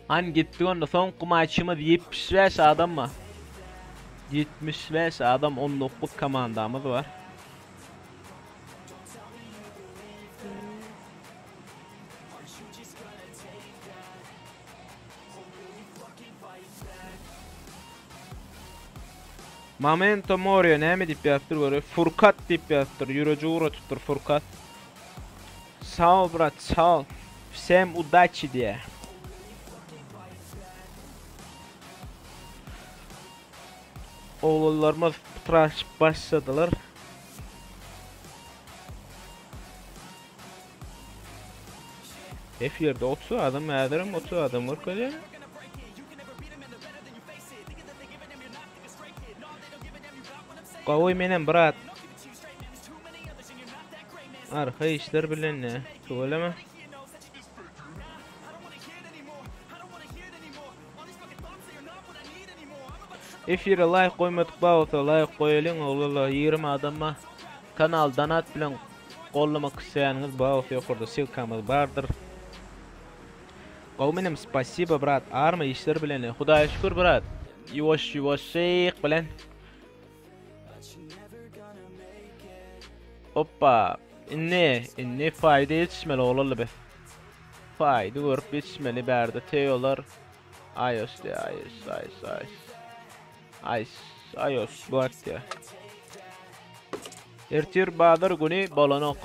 [SPEAKER 1] Han gitti onda son maçımız 75 adam mı? 75 adam 19 komandamız var. Memento Mori ne mi dip yaptır böyle? Furkat dip yaptır. Yürücü uğratır Furkat. Sağ ol brat sağ ol. Всем удачи diye. Oğullarımız tıraş başladılar. Hep yerde 30 adam yadirim 30 adam var kale. Kavoy menen brat. Arka işler bilen ne? Söyleme. Efire like koymadık bağısa like koyalım oğlum 20 adamma kanal donat bilen kollamak isteyeniniz bağısa yok orada silkamız vardır. Qavmenim spasiba brat arma işler bilen Xudoya şükür brat yuvaş şeyh bilen hoppa inni fayda yetişmeli oğlum be fayda görüp yetişmeli berdi teyolar ayos de ayos bu ya. Ertir Bahadır günü balanok.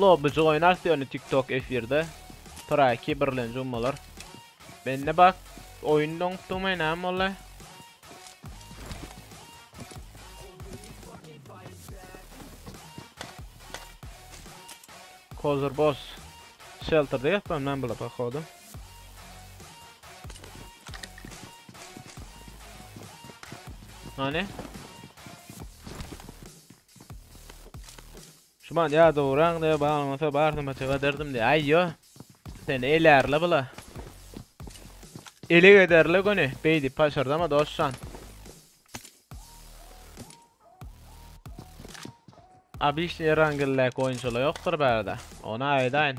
[SPEAKER 1] Lobbici oynar diyor TikTok F1'de. Praki birlenci olmalar. Ben ne bak oyundan tutmayın hem olay. Kozur boss. Shelter'da yapmam ben bile bakalım. Hani? Şuman ya doğran diye bağlamasa bağırdım açığa derdim diye. Ayyo. Sen elerle bula. Ele giderle gönü. Beydi paşarda mı dostsan? Abi işte rangillek oyuncular yoktur berde. Ona aydayın.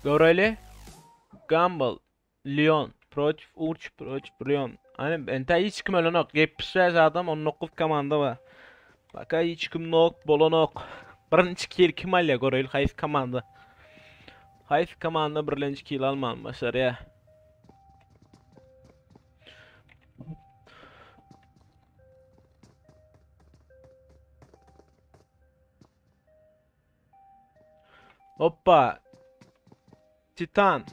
[SPEAKER 1] Göreli. Gamble. Leon. Proç. Uç. Proç. Leon. Hani ente hiç kim ölünok. 75 adam 19 komanda var. Baka hiç kim nok. Bolonok. Birinci kill kim alya göreli. Hayf komanda. Hayf komanda birinci kill alman başarıya. Hoppa. Titan.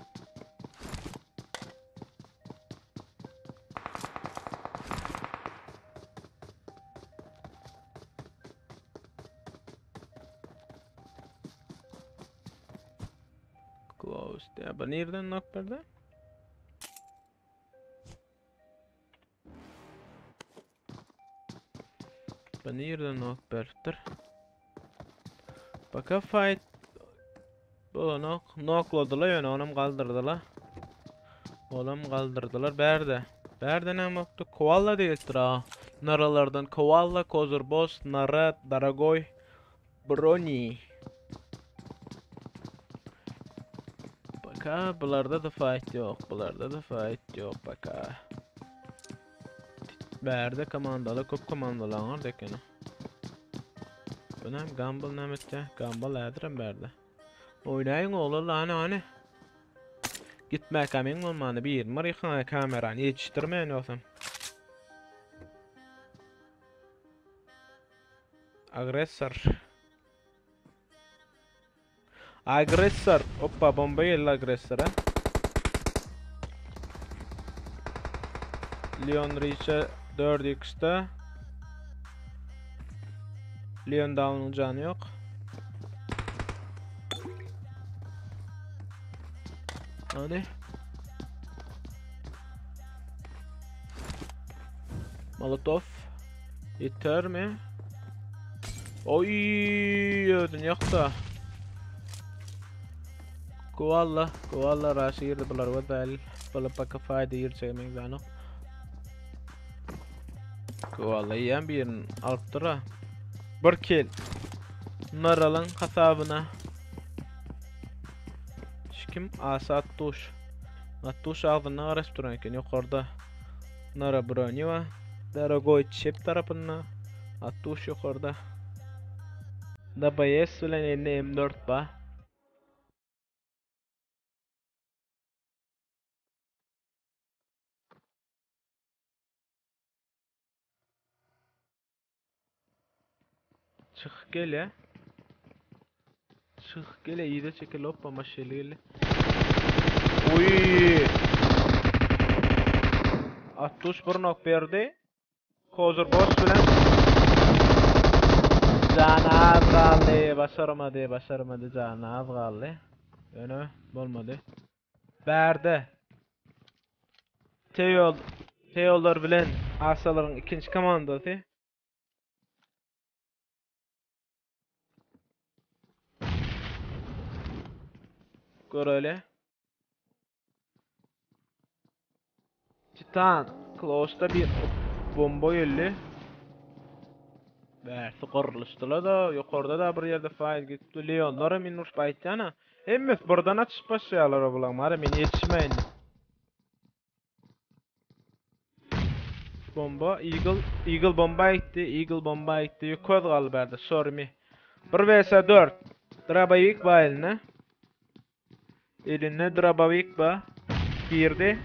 [SPEAKER 1] Close. Ya nereden knock verdi? Nereden knock verdi? Baka fight. Bu knockladılar yani onum kaldırdılar. Oğlum kaldırdılar berde. Berde ne yoktu? Koala değildir ha. Naralardan Koala, Kozur Boss, Nara, Daragoy, Brony. Baka bularda da fight yok. Bularda da fight yok baka. Berde komandalı köp komandalar dekene. Bunam Gamble namette. Gamble adram berde. Oynayın oğlum lan hani. Gitme kamen olmanı bir marika kameranı yetiştirmeyen olsam. Agresor. Agresor. Hoppa bomba geldi agresora. Leon Rich'a 4x'te. Leon Down'un canı yok. Hadi. Molotov. Yeter mi? Oy, ödün yok da. Kovala raşı girdi bular ve del. Bula paka fayda yirçemeyin zanı. Kovala yiyen birini alıp dura. Bir kill. Naralın kasabına. Kim? Asa Attuş. Attuş ağzına restoran iken yukarıda. Nara broni var. Daragoy çip tarafına. Attuş yukarıda. WS ile eline M4 ba. Çık gele. Çık gele iyi de çekil hoppa maşeli gele. Oy. Attuş bir nok verdi. Kozur boss bilen. Canı az kaldı. Başaramadı canı az kaldı. Öyle olmadı. Berdi. Teollar bilen asaların ikinci komandası. Gör öyle. Titan Close'da bir bomba yelli. Bersi qırılıştıla da yukarıda da bir yerde fail gitti. Leonlara minus baytana. Emmes buradan açış başlayalar bulan. Mara men yetişmeyin. Bomba Eagle bomba gitti. Yukarıda qaldı berdi. Sorry. 1 vs 4. Drabavik ba eline. Eline Drabavik ba. Girdi.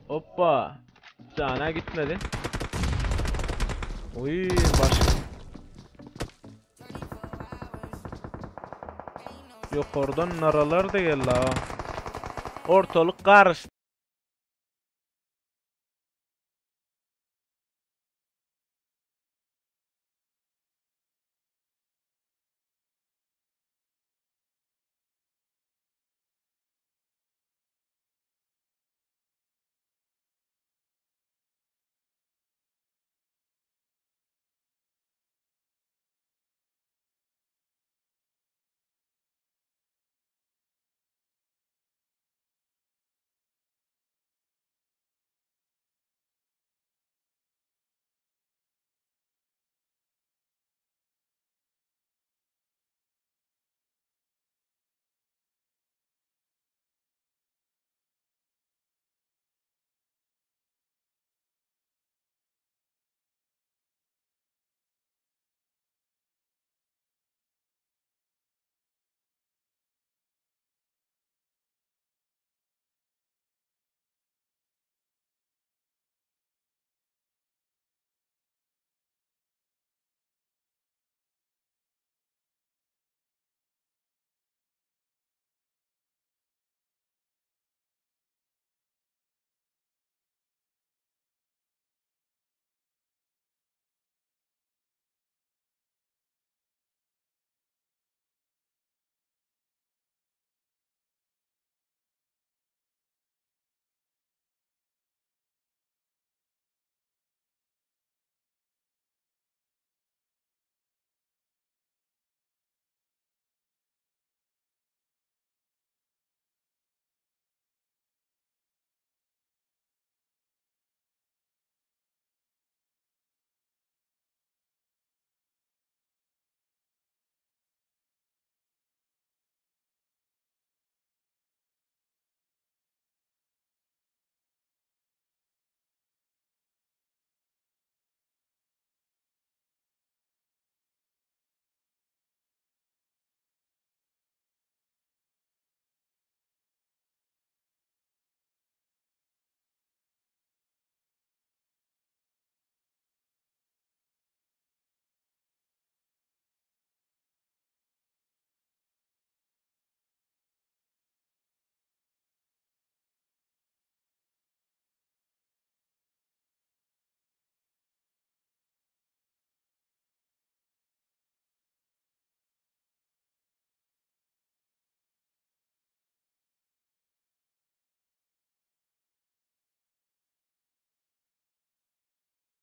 [SPEAKER 1] Hoppa. Cana gitmedi. Oy baş. Yukarıdan naralar da geldi ha. Ortalık karıştı.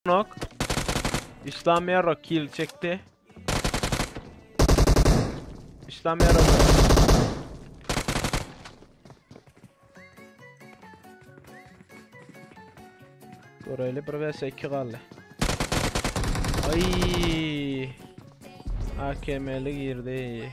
[SPEAKER 1] Nok. İslam Yarro kill çekti. İslam Yarro. Orayla 1 vs 2 kaldı. Ay. AKM'li girdi.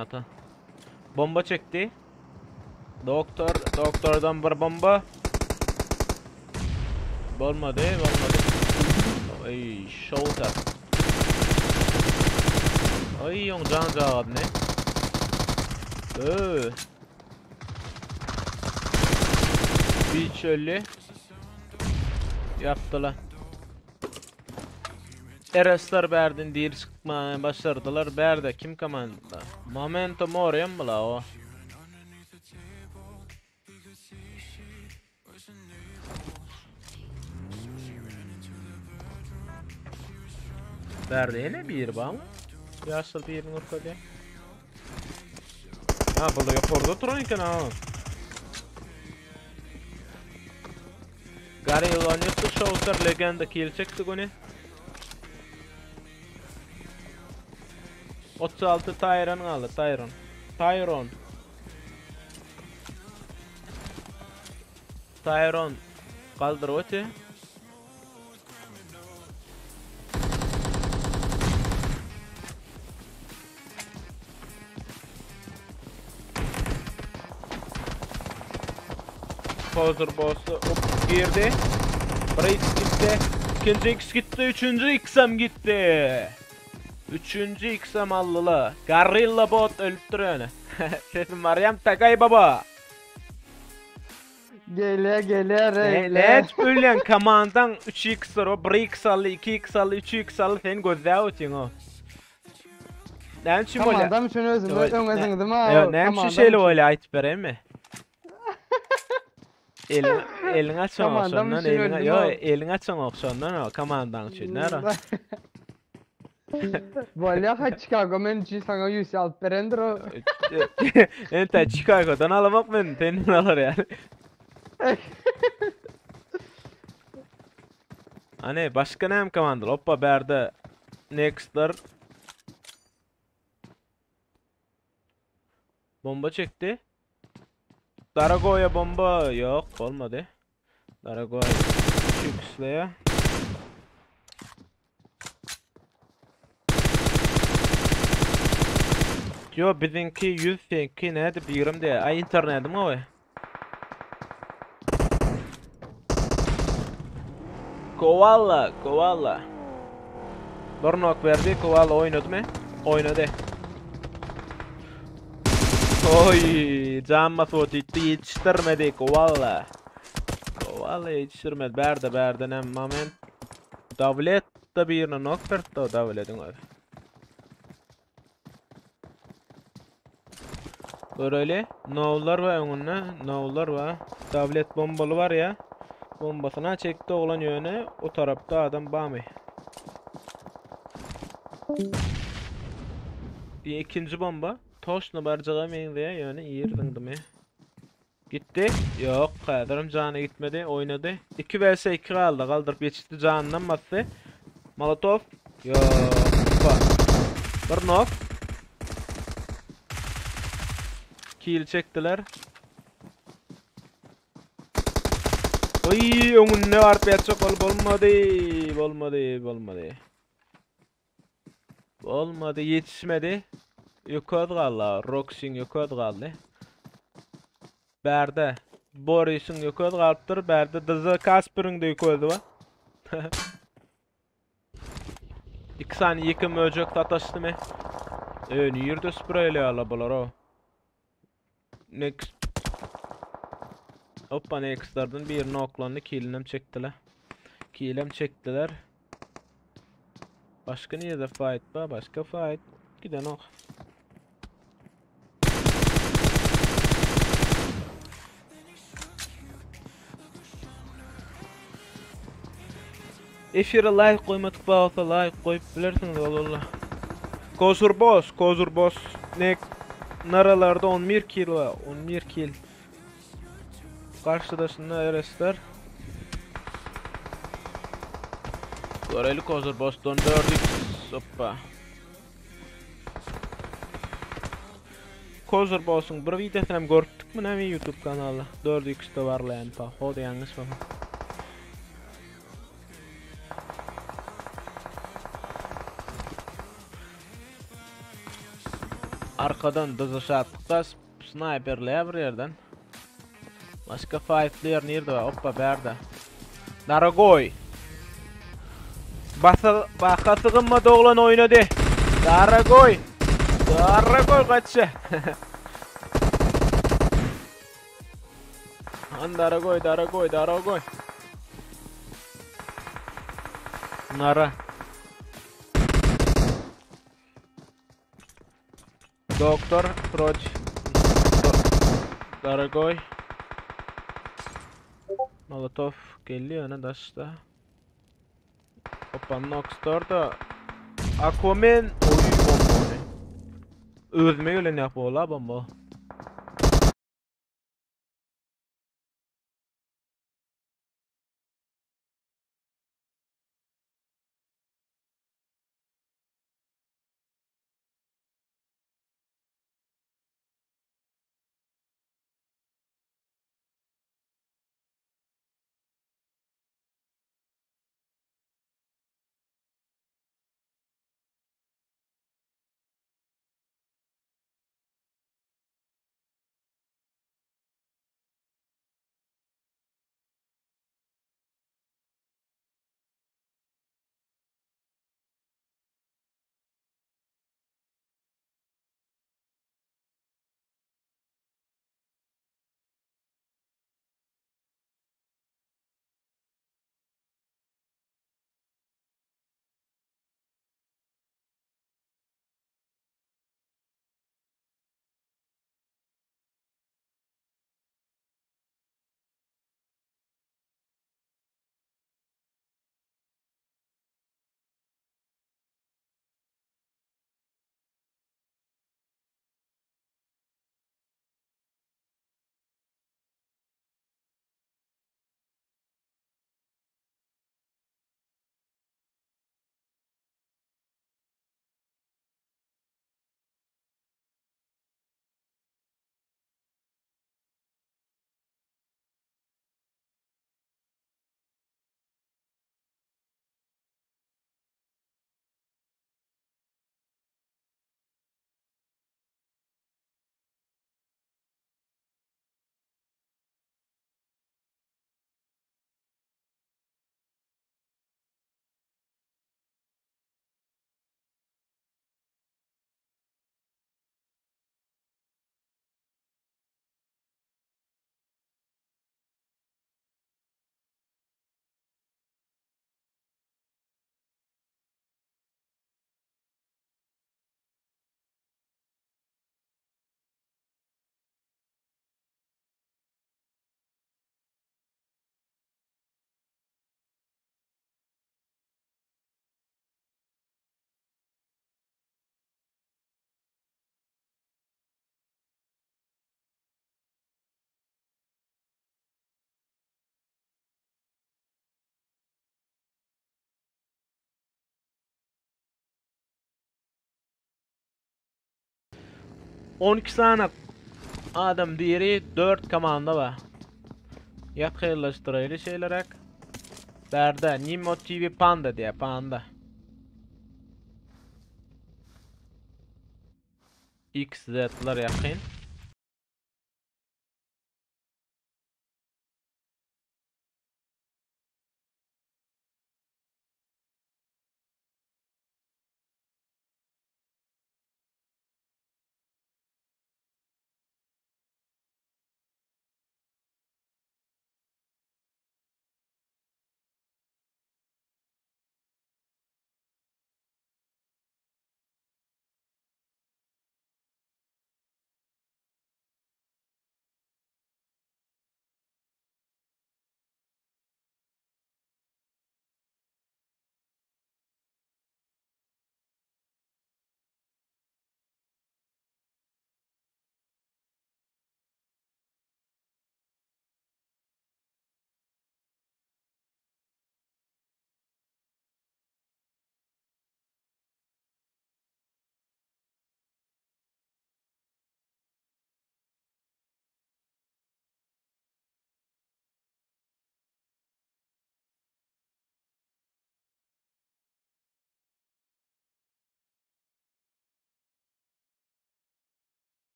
[SPEAKER 1] ata. Bomba çekti. Doktordan bir bomba. Olmadı. Ay, shoulder. Ay, yon can ne? Bir çölü yaptılar. Eresler berdin değil çıkmaya başardılar. Berde kim komanda? Momento Mori mi la o? Berde yine bir bağ mı? Yaşlı bir nokta diye. Ha, burada yaporda turan iken ha. Gary Ilonyuk'ta Showster legenda kill çekti goni. 36 Tyron aldı. Tyron kaldır öte. Poser boss'u girdi. Break gitti. İkinci X gitti. Üçüncü X'em gitti. Üçüncü X'em allılı. Gorilla bot ölüp duruyor yani. Sesim var ya Takay baba.
[SPEAKER 5] Gele
[SPEAKER 1] Ne ölen kamandan 3x o 1x allı 2x allı 3x allı sen gözler uçun o. Ne için böyle?
[SPEAKER 5] Kamandam üçün özüm öňeňiňde mi?
[SPEAKER 1] Evet, ne için şeyle öyle ayıp vereyim mi? Elin açan okşandan elin açan okşandan o kamandan üçün nere?
[SPEAKER 5] Bolya Chicago men için sana 100 alıp berendir o.
[SPEAKER 1] Ente Chicago'dan alamak men senin alır yani. Hani başka ne hem kamandır? Hoppa berde Next'lar bomba çekti. Darago'ya bomba yok, olmadı. Darago'ya çıksıya. Yo bizimki 100 senki neydi birim de ay internetim o. Koala. Bir nok verdi, Koala oynadı mı? Oynadı. Oy, camma fotitti yetiştirmedi Koala. Koala yetiştirmedi. Berde nem moment. Davlet da birine nok verdi o davletin o. Böyle novlar var önüne, novlar var. Davlet bombalı var ya. Bombasına çekti olan yöne, o tarafta adam bağmıyor. İkinci bomba. Toşna barcağımayın diye yöne iyirdim mi? Gitti. Yok, kadarım canı gitmedi, oynadı. 2 vs 2 kaldı, kaldırıp geçti canından bastı. Molotov. Yok. Bir knock. Kill çektiler. Oy, onun ne var piyatçak olmadı, yetişmedi. Yukarıda kaldı, Roxy'nin yukarıda kaldı. Berde, Boris'in yukarıda kalıptır, berde Dızı Kasper'ın da yukarıda var. 2 saniye yıkım ölecek tataştı mı? Niyirde spreyle alabalar o. Next. Hoppa Next'lardan birini oklandı, kill'im çektiler. Başka niye de fight var? Başka fight. Giden ok. Efire like koymadık bağısa like koyup bilirsiniz Allah. Kozur boss. Naralarda 11 kill var, 11 kill. Karşıdasında Eresler. Göreli Kozur Boss'tan 4x. Hoppa. Kozur Boss'un bir videosunu hem gördük mü ne YouTube kanalı? 4x'te varlayan ta. Hadi yanlış mı? Arkadan dızışattıkta sniperlaya bir yerden. Başka fightlayer nerede var? Hoppa berda. Daragoy. Bakasıgınma doğulan oynadı. Daragoy. Daragoy kaçı. Daragoy, Daragoy, Daragoy. Nara. Doktor Proch. Daragoy. Molotov geliyor ne daşta. Hoppa Noxtor da Aquaman oy bomba. Özme öyle ne yapıyor la bomba. On tane adam diğeri 4 komanda var. Yakınlaştıraylı şeyler hak. Berda Nimo TV Panda diye Panda. XZ'lar yakın.